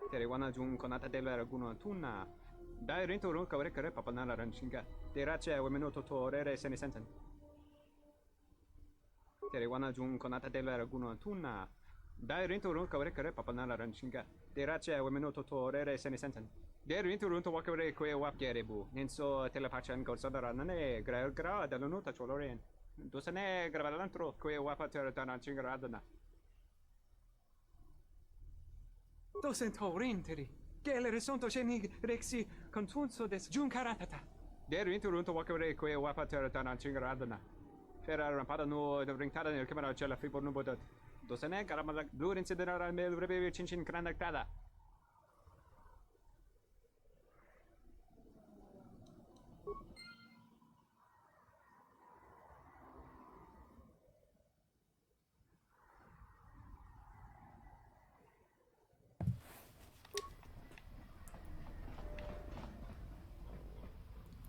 Teriwana jun konata della raguno tuna. Dai rinto run kare papanala ranshinga. Terace wemenoto tore se ne senten. Teriwana jun konata della raguno tuna. Dai rinto run kare papanala ranshinga. Terace wemenoto tore se ne senten. Der rinto run to wakare kwe wapgerebu. Nenso telepachan gorsodara nane gra dall'unuta choloren. Dosane gravalantro kwe wapater dananchingaradana. Dosentorinteri. Gele resonto chenig rexi contunso des jun karatata. Der rinto run to wakare kwe wapater dananchingaradana. Ferra rampada no ringtada nel camera cella fibo no bodot. Dosane garamala blue incidera mel rebe chinchin kranaktada.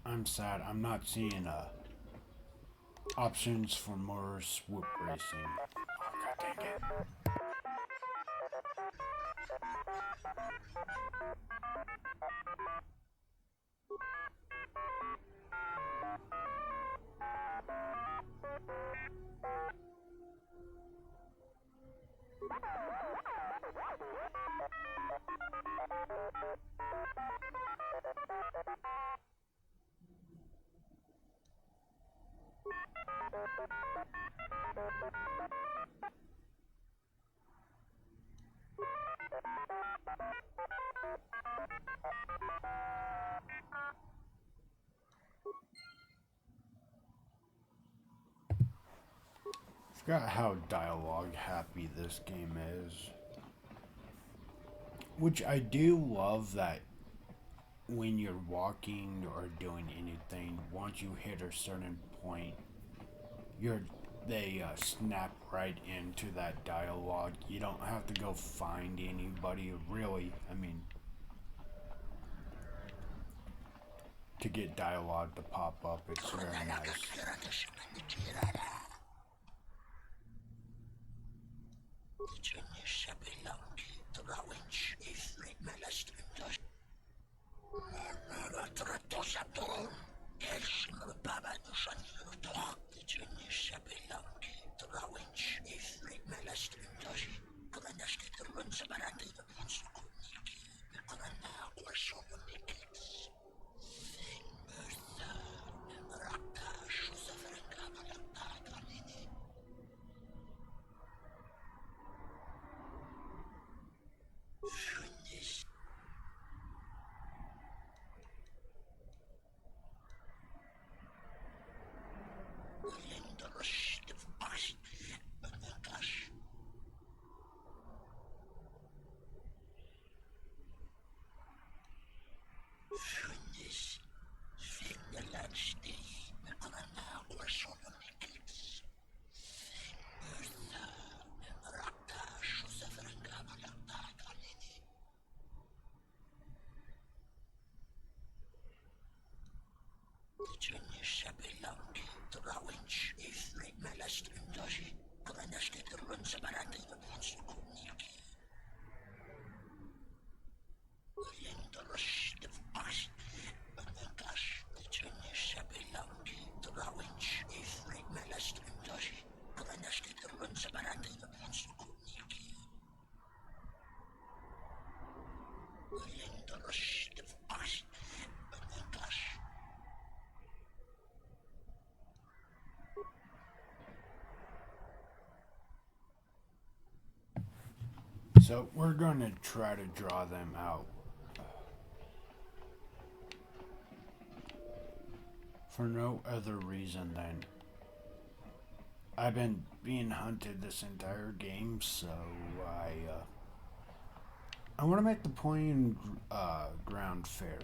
I'm sad. I'm not seeing options for more swoop racing. Oh, God dang it. Forgot how dialogue happy this game is. Which I do love that when you're walking or doing anything, once you hit a certain point, they snap right into that dialogue. You don't have to go find anybody, really. I mean, to get dialogue to pop up, it's very nice. So we're gonna try to draw them out. For no other reason than I've been being hunted this entire game, so I want to make the playing ground fair.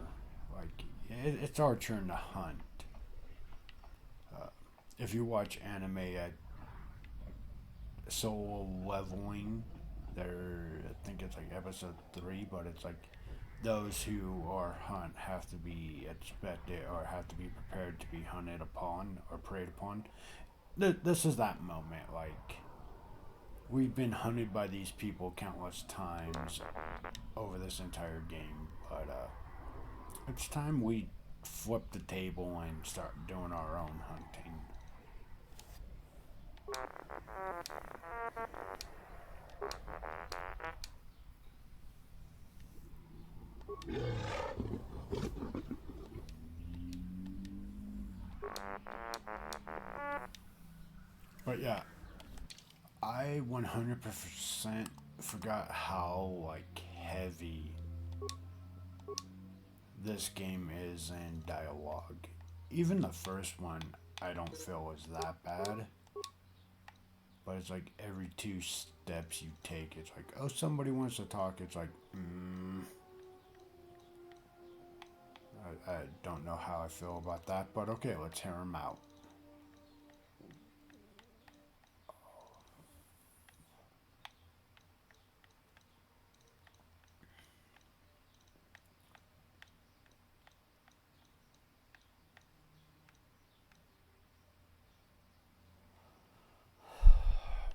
Like, it's our turn to hunt. If you watch anime at solo leveling, I think it's like episode 3, but it's like those who are hunt have to be expected or have to be prepared to be hunted upon or preyed upon. This is that moment. Like, we've been hunted by these people countless times over this entire game, but it's time we flip the table and start doing our own hunting. But yeah, I 100% forgot how like heavy this game is in dialogue. Even the first one I don't feel is that bad. But it's like every 2 steps you take, it's like, oh, somebody wants to talk. It's like, I don't know how I feel about that, but okay, let's hear them out.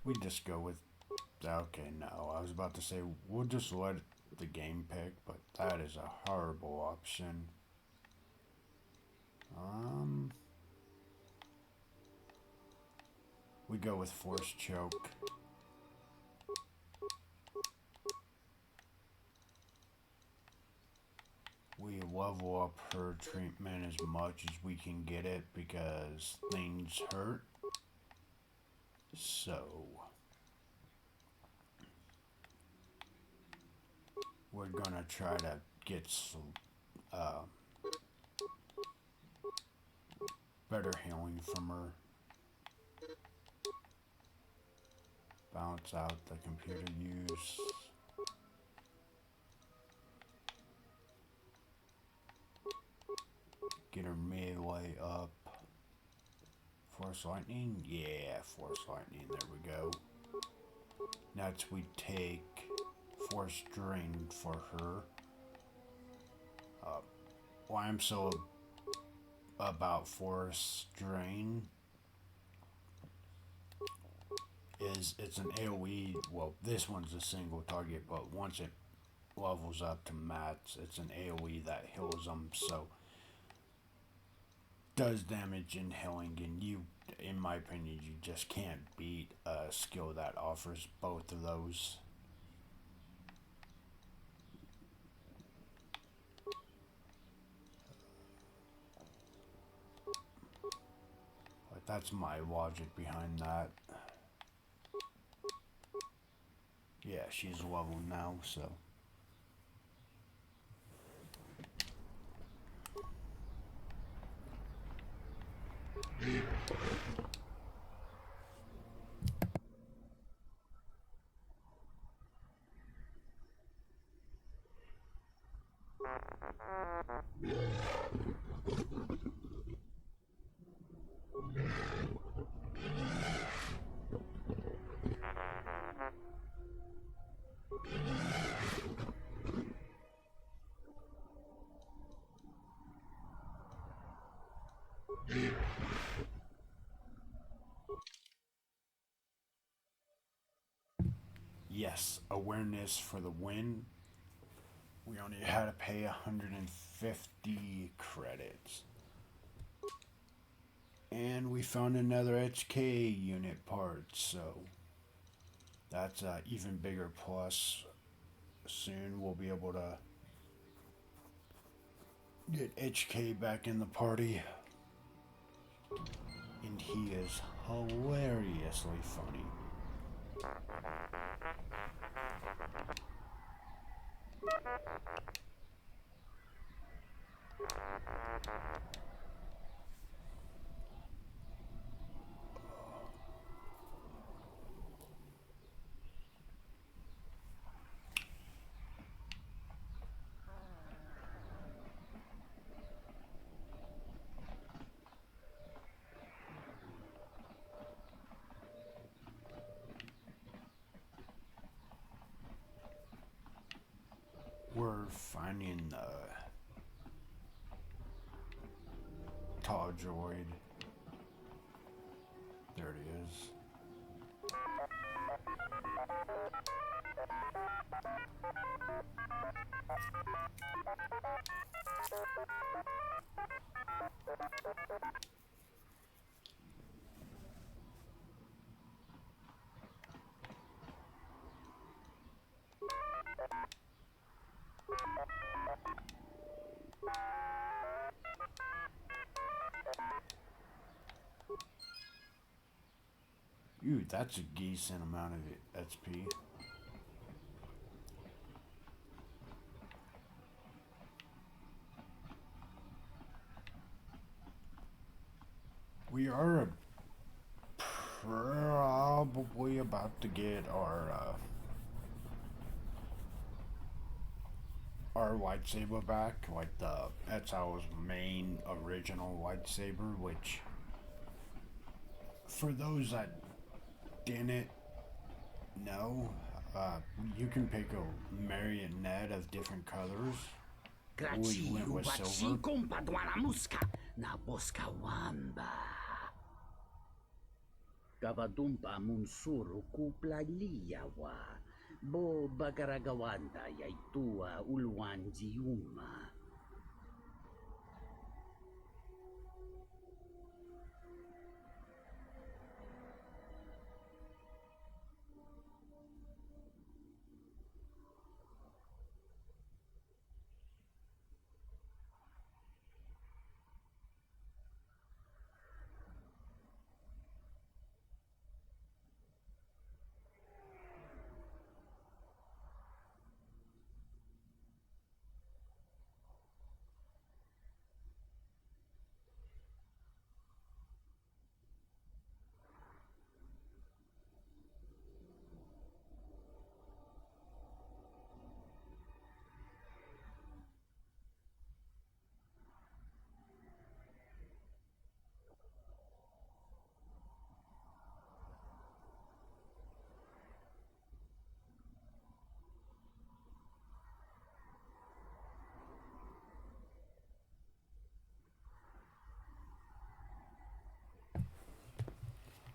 We just go with, okay, no, I was about to say we'll just let the game pick, but that is a horrible option. We go with force choke. We level up her treatment as much as we can get it because things hurt. So we're gonna try to get some better healing from her. Balance out the computer use. Get her melee up. Force lightning? Yeah, force lightning. There we go. Next we take force drain for her. Why I'm so about force drain is it's an AoE. Well, this one's a single target, but once it levels up to max, it's an AoE that heals them. So does damage and healing, and you, in my opinion, you just can't beat a skill that offers both of those. But that's my logic behind that. Yeah, she's level now, so. Yes, awareness for the win. We only had to pay 150 credits. And we found another HK unit part, so that's an even bigger plus. Soon we'll be able to get HK back in the party. And he is hilariously funny. We're finding the tall droid. There it is. Ooh, that's a decent amount of XP. We are probably about to get our lightsaber back. Like that's our main original lightsaber, which for those that didn't know, you can pick a marionette of different colors. We went with silver. Na boska wamba. Gavadumpa munsuru kupla liyawa. Bo bagaragawanda yaitua ulwanjiuma.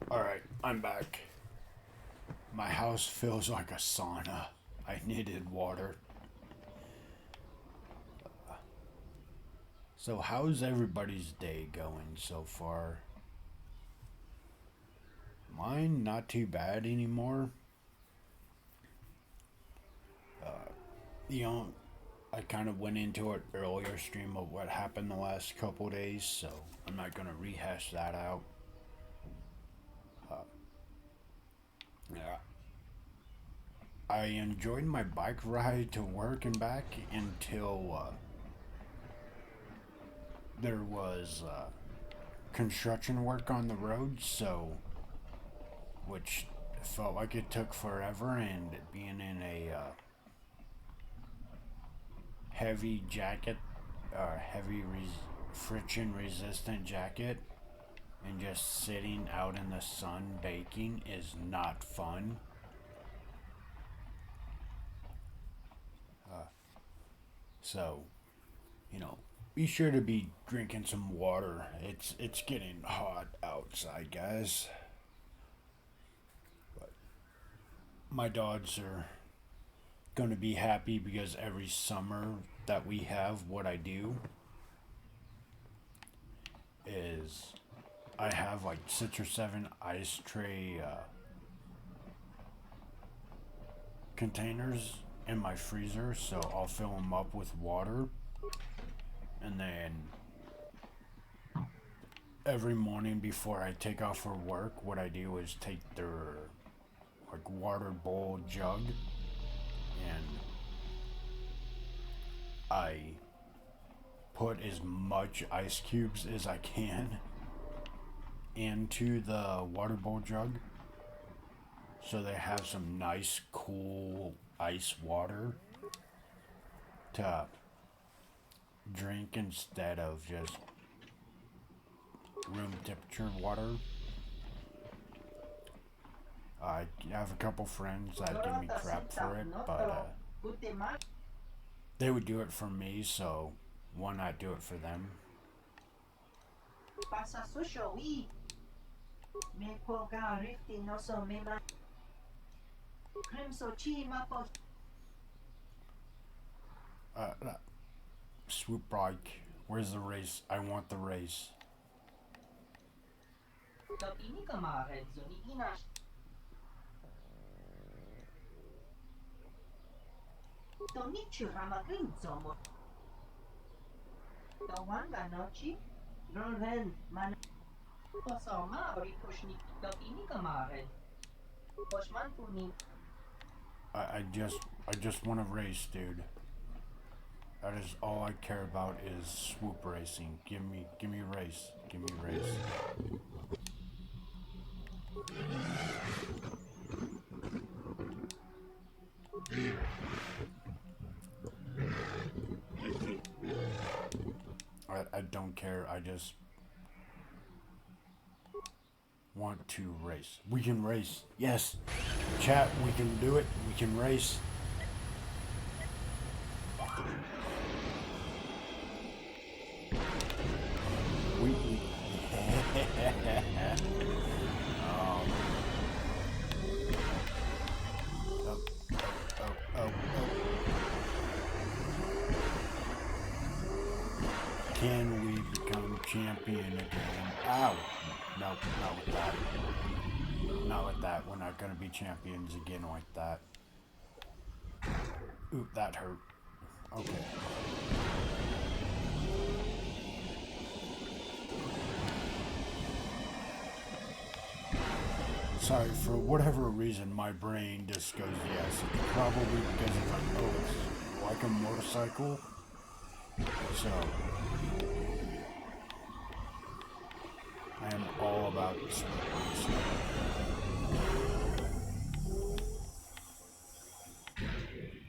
Alright, I'm back. My house feels like a sauna. I needed water. So how's everybody's day going so far? Mine not too bad anymore. I kind of went into it earlier stream of what happened the last couple days, so I'm not gonna rehash that out. Yeah. I enjoyed my bike ride to work and back until there was construction work on the road, so which felt like it took forever, and being in a heavy jacket, friction resistant jacket, and just sitting out in the sun baking is not fun. So, you know, be sure to be drinking some water. It's getting hot outside, guys. But my dogs are gonna be happy because every summer that we have, what I do is I have like 6 or 7 ice tray containers in my freezer, so I'll fill them up with water, and then every morning before I take off for work, what I do is take their like water bowl jug, and I put as much ice cubes as I can into the water bowl jug so they have some nice cool ice water to drink instead of just room temperature water. I have a couple friends that give me crap for it, but they would do it for me, so why not do it for them? Swoop bike, where's the race? I want the race. I just want to race, dude. That is all I care about is swoop racing. Give me a race. Give me a race. I don't care. I just want to race. We can race. Yes. Chat, we can do it. We can race. Can we become champion again? Ow! No, not with that. Not with that. We're not gonna be champions again like that. Oop, that hurt. Okay. Sorry, for whatever reason, my brain just goes yes. Probably because it's like, oh, it's like a motorcycle. So, I am all about sports.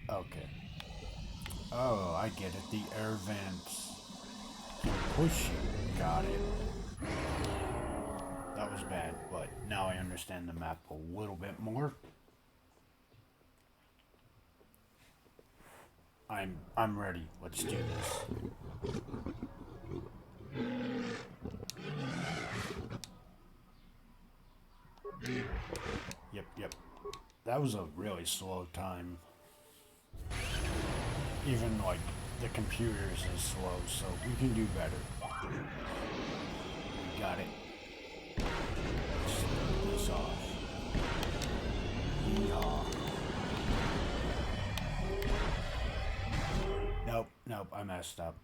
Okay. Oh, I get it. The air vents can push you. Got it. That was bad, but now I understand the map a little bit more. I'm ready. Let's do this. Yep. That was a really slow time. Even like the computers is slow, so we can do better. We got it. Let's start this off. Yeehaw. Nope, I messed up.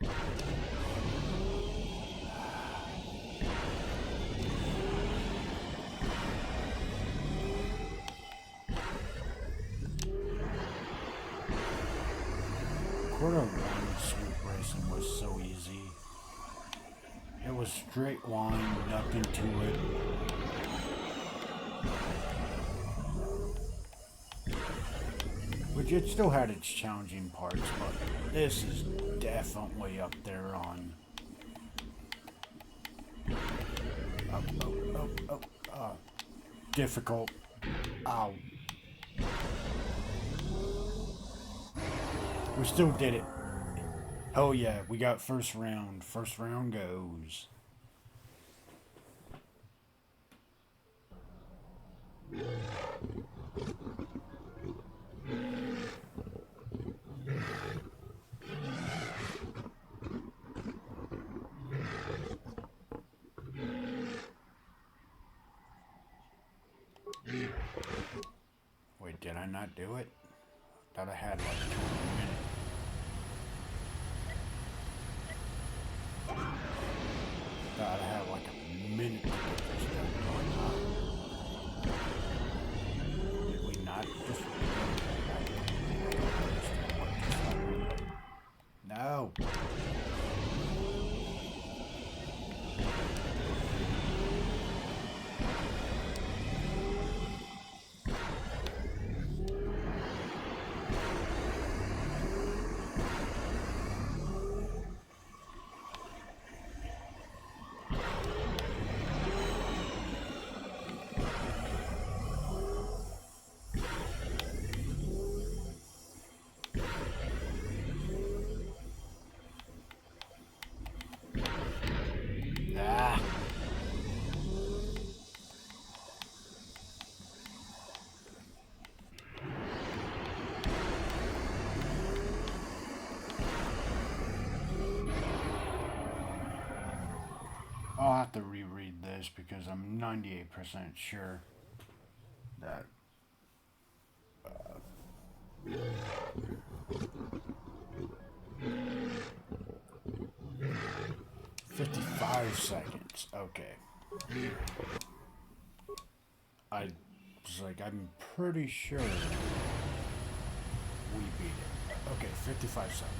Kotor2 swoop racing was so easy. It was straight line, nothing to it. Which it still had its challenging parts, but this is definitely up there on. Difficult. Ow. We still did it. Oh yeah, we got first round. First round goes. Wait, did I not do it? Thought I had like 20 minutes. Thought I had like a minute to get this done. Did we have to reread this because I'm 98% sure that 55 seconds. Okay. I was like, I'm pretty sure we beat it. Okay, 55 seconds.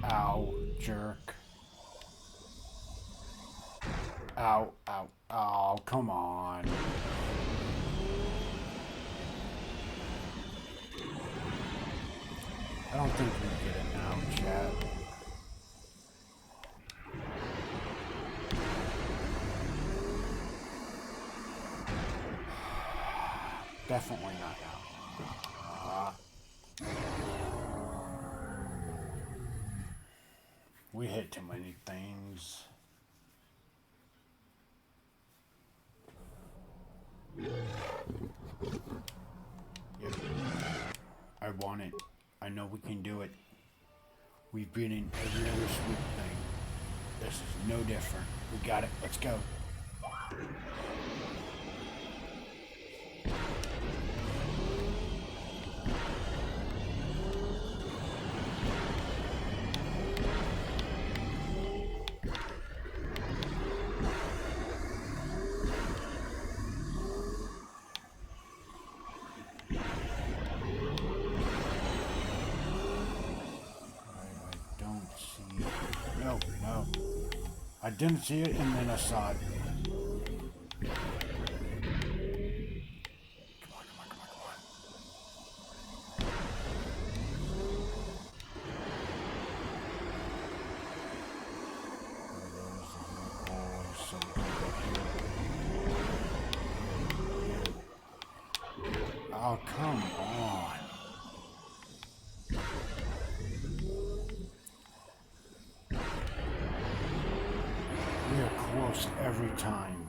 Ow, jerk. Ow, ow, ow, come on. I don't think we get it now, chat. Definitely not now. We hit too many things. Yep. I want it. I know we can do it. We've been in every other swoop thing. This is no different. We got it. Let's go. No. I didn't see it and then I saw it. Come on. Oh, come on. We are close every time.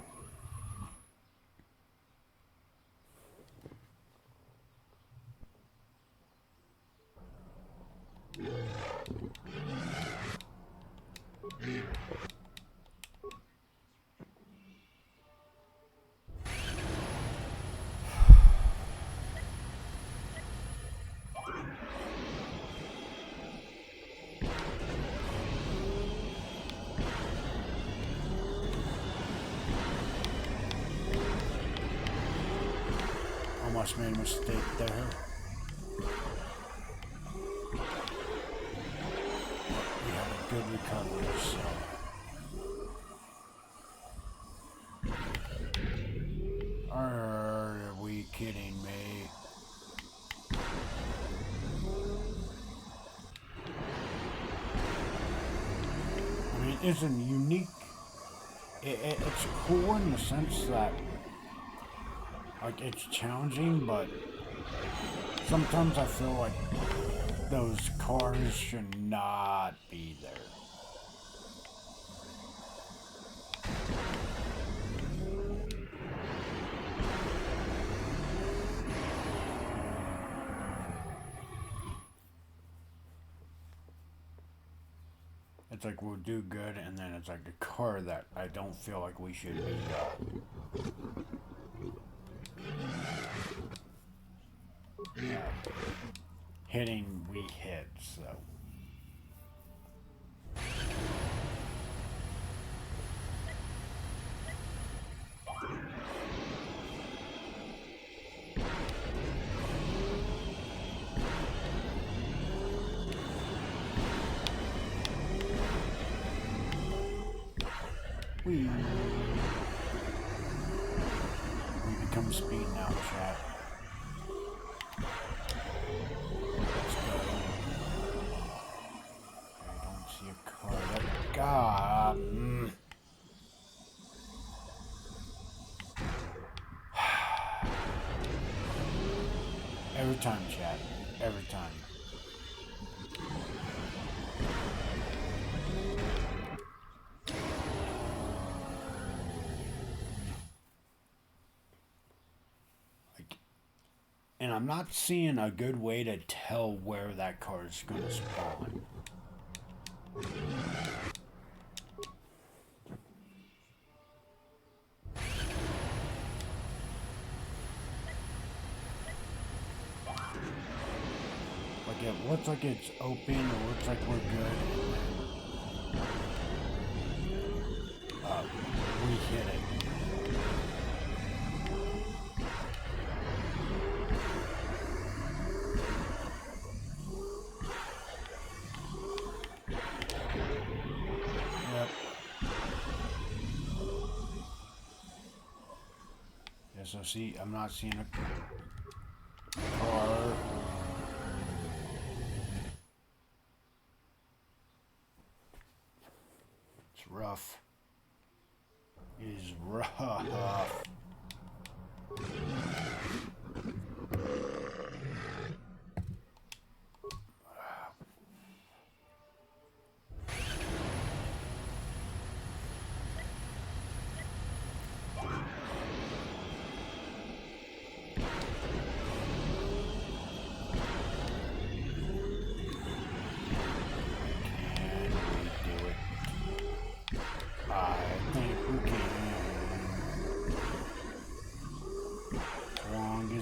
Almost made a mistake there. We have a good recovery, so. Are we kidding me? I mean, it's a unique. It's cool in the sense that. Like, it's challenging, but sometimes I feel like those cars should not be there. It's like we'll do good, and then it's like a car that I don't feel like we should be hitting we hit, so. We become speed now, chat. Let's go. I don't see a car. God. time, chat. Every time. And I'm not seeing a good way to tell where that card's gonna spawn. Like it looks like it's open, it looks like we're good. We hit it. So see, I'm not seeing a car. It's rough. It is rough.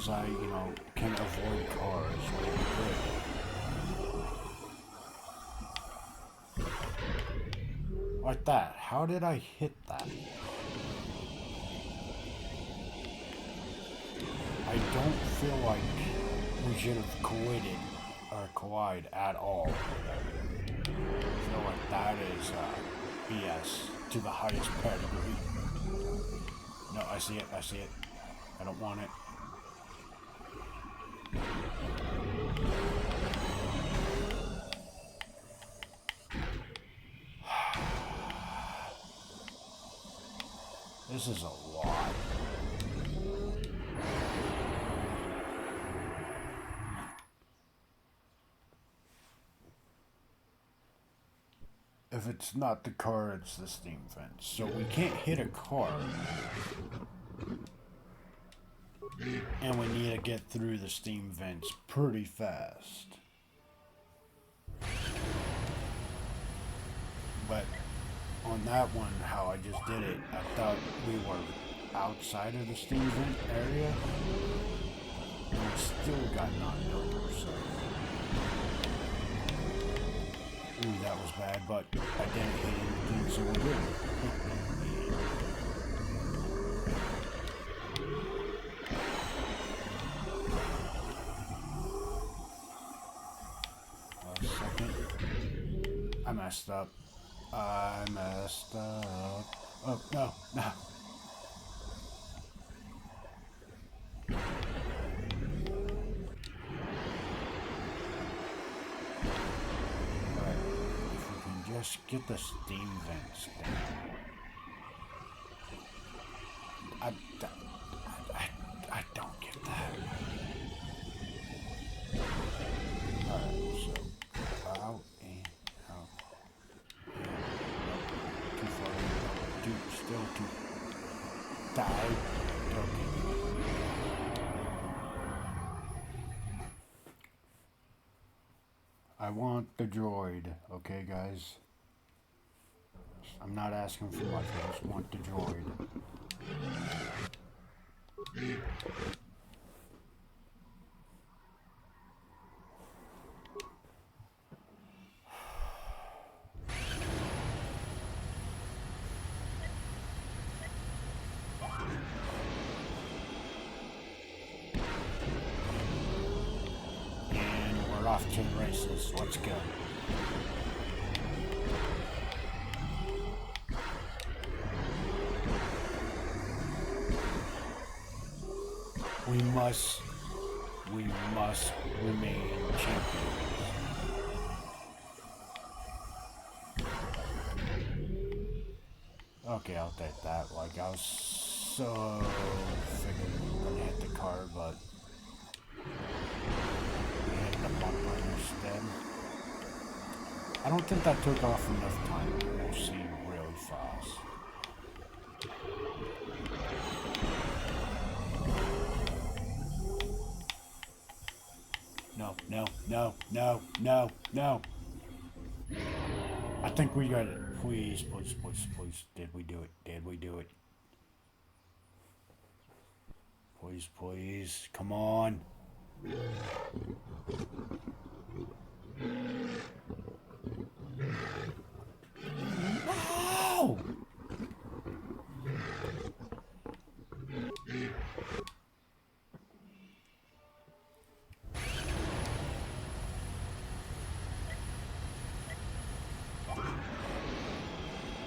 I, can avoid cars. Like that. How did I hit that? I don't feel like we should have collided or collide at all. I feel like that is BS to the highest pedigree. No, I see it. I see it. I don't want it. This is a lot. If it's not the car, it's the steam vents. So we can't hit a car. And we need to get through the steam vents pretty fast. But on that one, how I just did it, I thought we were outside of the steam vent area. And we still got knocked over, so. Ooh, that was bad, but I didn't hit anything, so we're good. A second. I messed up. I messed up. Oh, no, no. Alright, if we can just get the steam vents down. I don't get that. Alright, so out and out. Too far. Still too. Die. Okay. I want the droid, okay, guys? I'm not asking for much, I just want the droid. And we're off to the races. Let's go. We must remain champions. Okay, I'll take that. Like, I was so figured we were gonna hit the car, but dead. I don't think that took off enough time. We'll see really fast. No, no, no, no, no, no. I think we got it. Please, please, please, please. Did we do it? Did we do it? Please, please. Come on. No!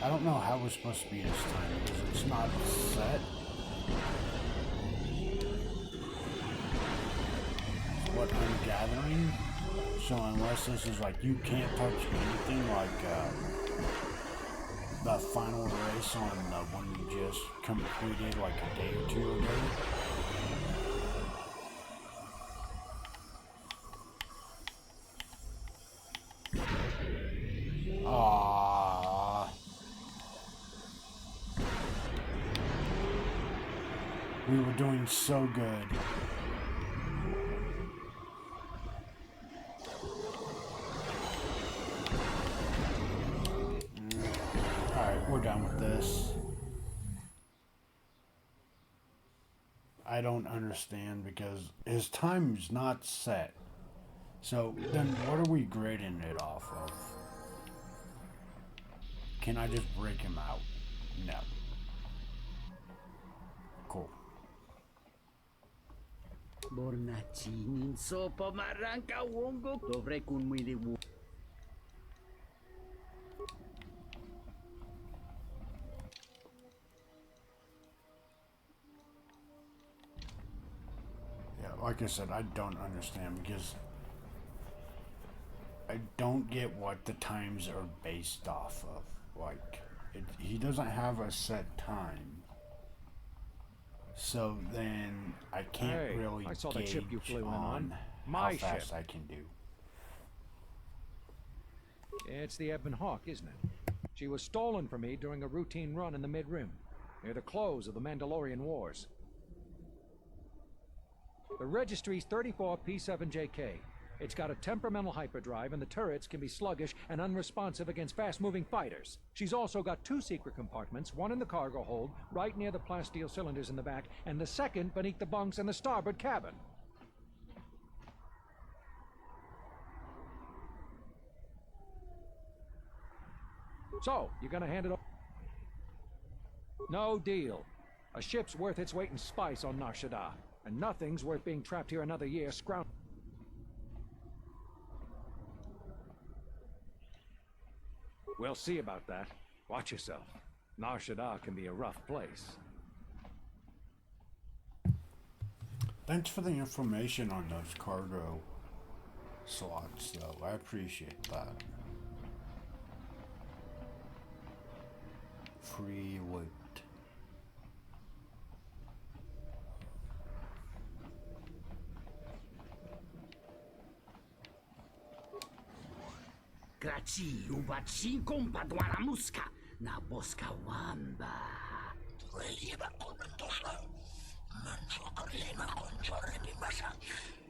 I don't know how we're supposed to be this time because it's not set. It's what I'm gathering. So unless this is like you can't touch anything like the final race on the one we just completed like a day or two ago. We were doing so good. Alright, we're done with this. I don't understand because his time's not set. So then what are we grading it off of? Can I just break him out? No. Cool. Bornacinin sopo maranca wongo dovrei kun mili wu. Yeah, like I said, I don't understand because I don't get what the times are based off of. Like, he doesn't have a set time. So then I can't really I saw that gauge ship you flew in on My how fast ship. I can do. It's the Ebon Hawk, isn't it? She was stolen from me during a routine run in the Mid-Rim, near the close of the Mandalorian Wars. The registry's 34 P7JK. It's got a temperamental hyperdrive, and the turrets can be sluggish and unresponsive against fast-moving fighters. She's also got 2 secret compartments, one in the cargo hold, right near the plasteel cylinders in the back, and the second beneath the bunks in the starboard cabin. So, you gonna hand it over? No deal. A ship's worth its weight in spice on Nar Shaddaa, and nothing's worth being trapped here another year scrounging. We'll see about that. Watch yourself. Nar Shaddaa can be a rough place. Thanks for the information on those cargo slots, though. I appreciate that. Free loot. Graci uvaci kompadwana muska na boska wamba. Tueliva komentosa. Manso kalema konjore bimasa.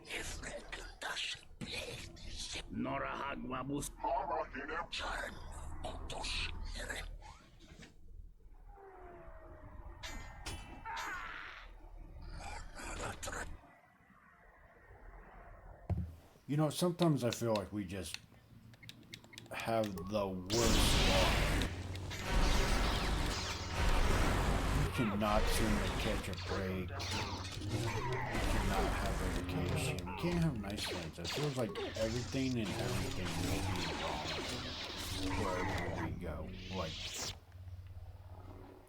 Efrekin tasi plehti. Nora hagwa bus. Mama hine. Saren kotos nere. You know, sometimes I feel like we just have the worst luck. You cannot seem to catch a break. You cannot have a vacation. You can't have nice things. It feels like everything and everything will be wrong wherever we go. Like,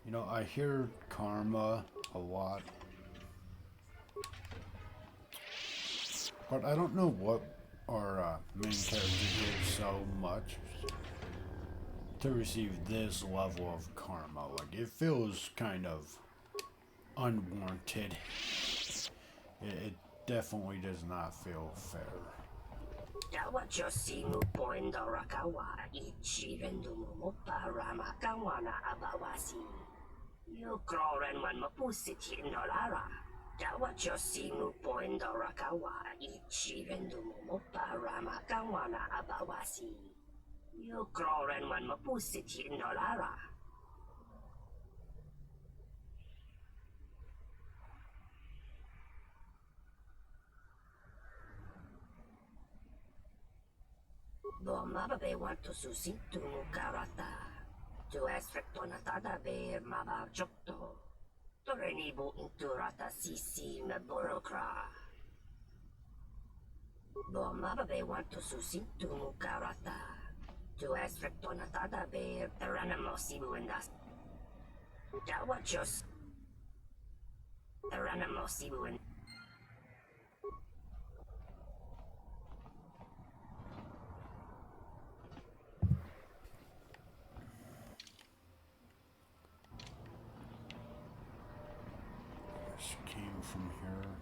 you know, I hear karma a lot. But I don't know what our main character did so much to receive this level of karma. Like, it feels kind of unwarranted. It definitely does not feel fair. Dawachosimu poindorakawa ichirendumu moparamakawana abawasi. Yukroren wan mapusiti nolara. Dawachosimu poindorakawa ichirendumu moparamakawana abawasi. Yukroren wan mapusiti nolara. Mababe want to susintu karata. Tu es rectonatada be maba jokto. Torenibu inturata sisi me burokra. Mababe want to susintu karata. Tu es rectonatada be teranamosibu endas. Dawachos. Teranamosibu en. This came from here.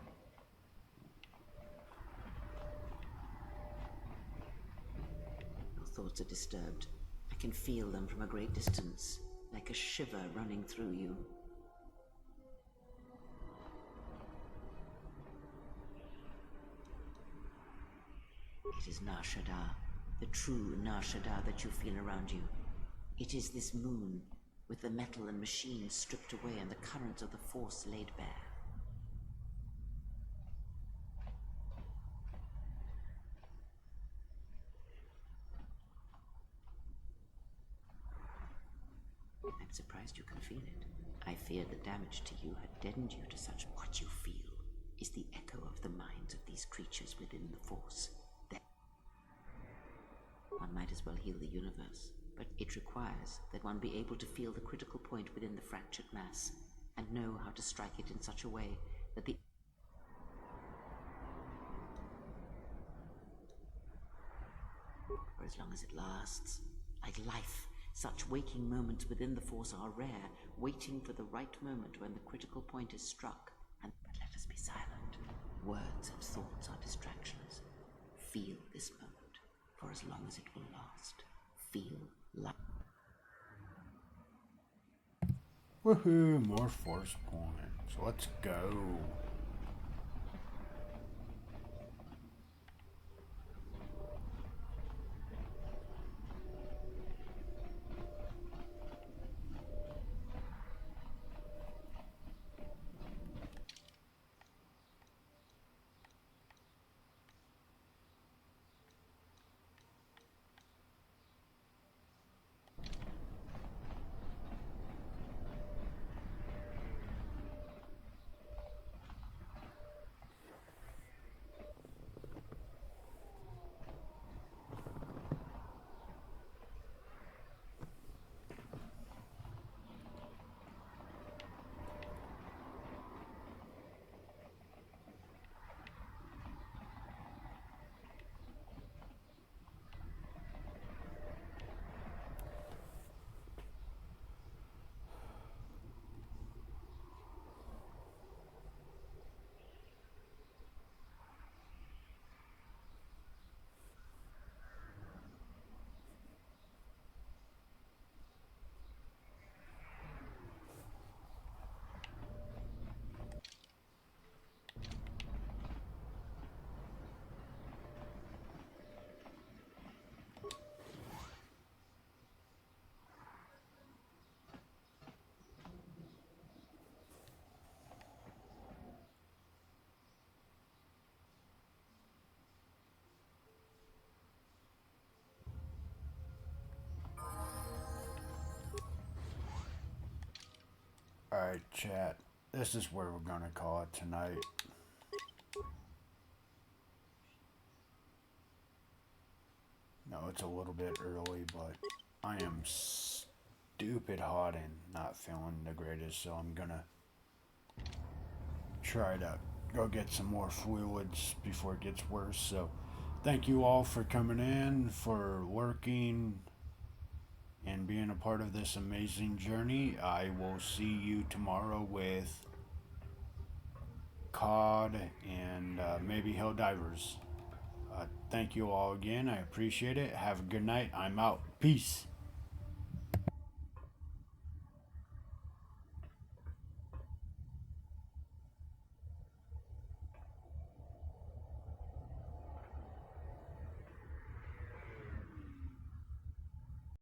Your thoughts are disturbed. I can feel them from a great distance, like a shiver running through you. It is Nar Shaddaa, the true Nar Shaddaa that you feel around you. It is this moon, with the metal and machines stripped away and the currents of the Force laid bare. I'm surprised you can feel it. I feared the damage to you had deadened you to such. What you feel is the echo of the minds of these creatures within the Force. One might as well heal the universe, but it requires that one be able to feel the critical point within the fractured mass, and know how to strike it in such a way that the... For as long as it lasts, like life, such waking moments within the Force are rare, waiting for the right moment when the critical point is struck. But let us be silent. Words and thoughts are distractions. Feel this moment. For as long as it will last, feel like... Woohoo, more force points. Let's go. Alright, chat. This is where we're gonna call it tonight. No, it's a little bit early, but I am stupid hot and not feeling the greatest, so I'm gonna try to go get some more fluids before it gets worse. So thank you all for coming in, for lurking, and being a part of this amazing journey. I will see you tomorrow with COD and maybe Helldivers. Thank you all again. I appreciate it. Have a good night. I'm out. Peace.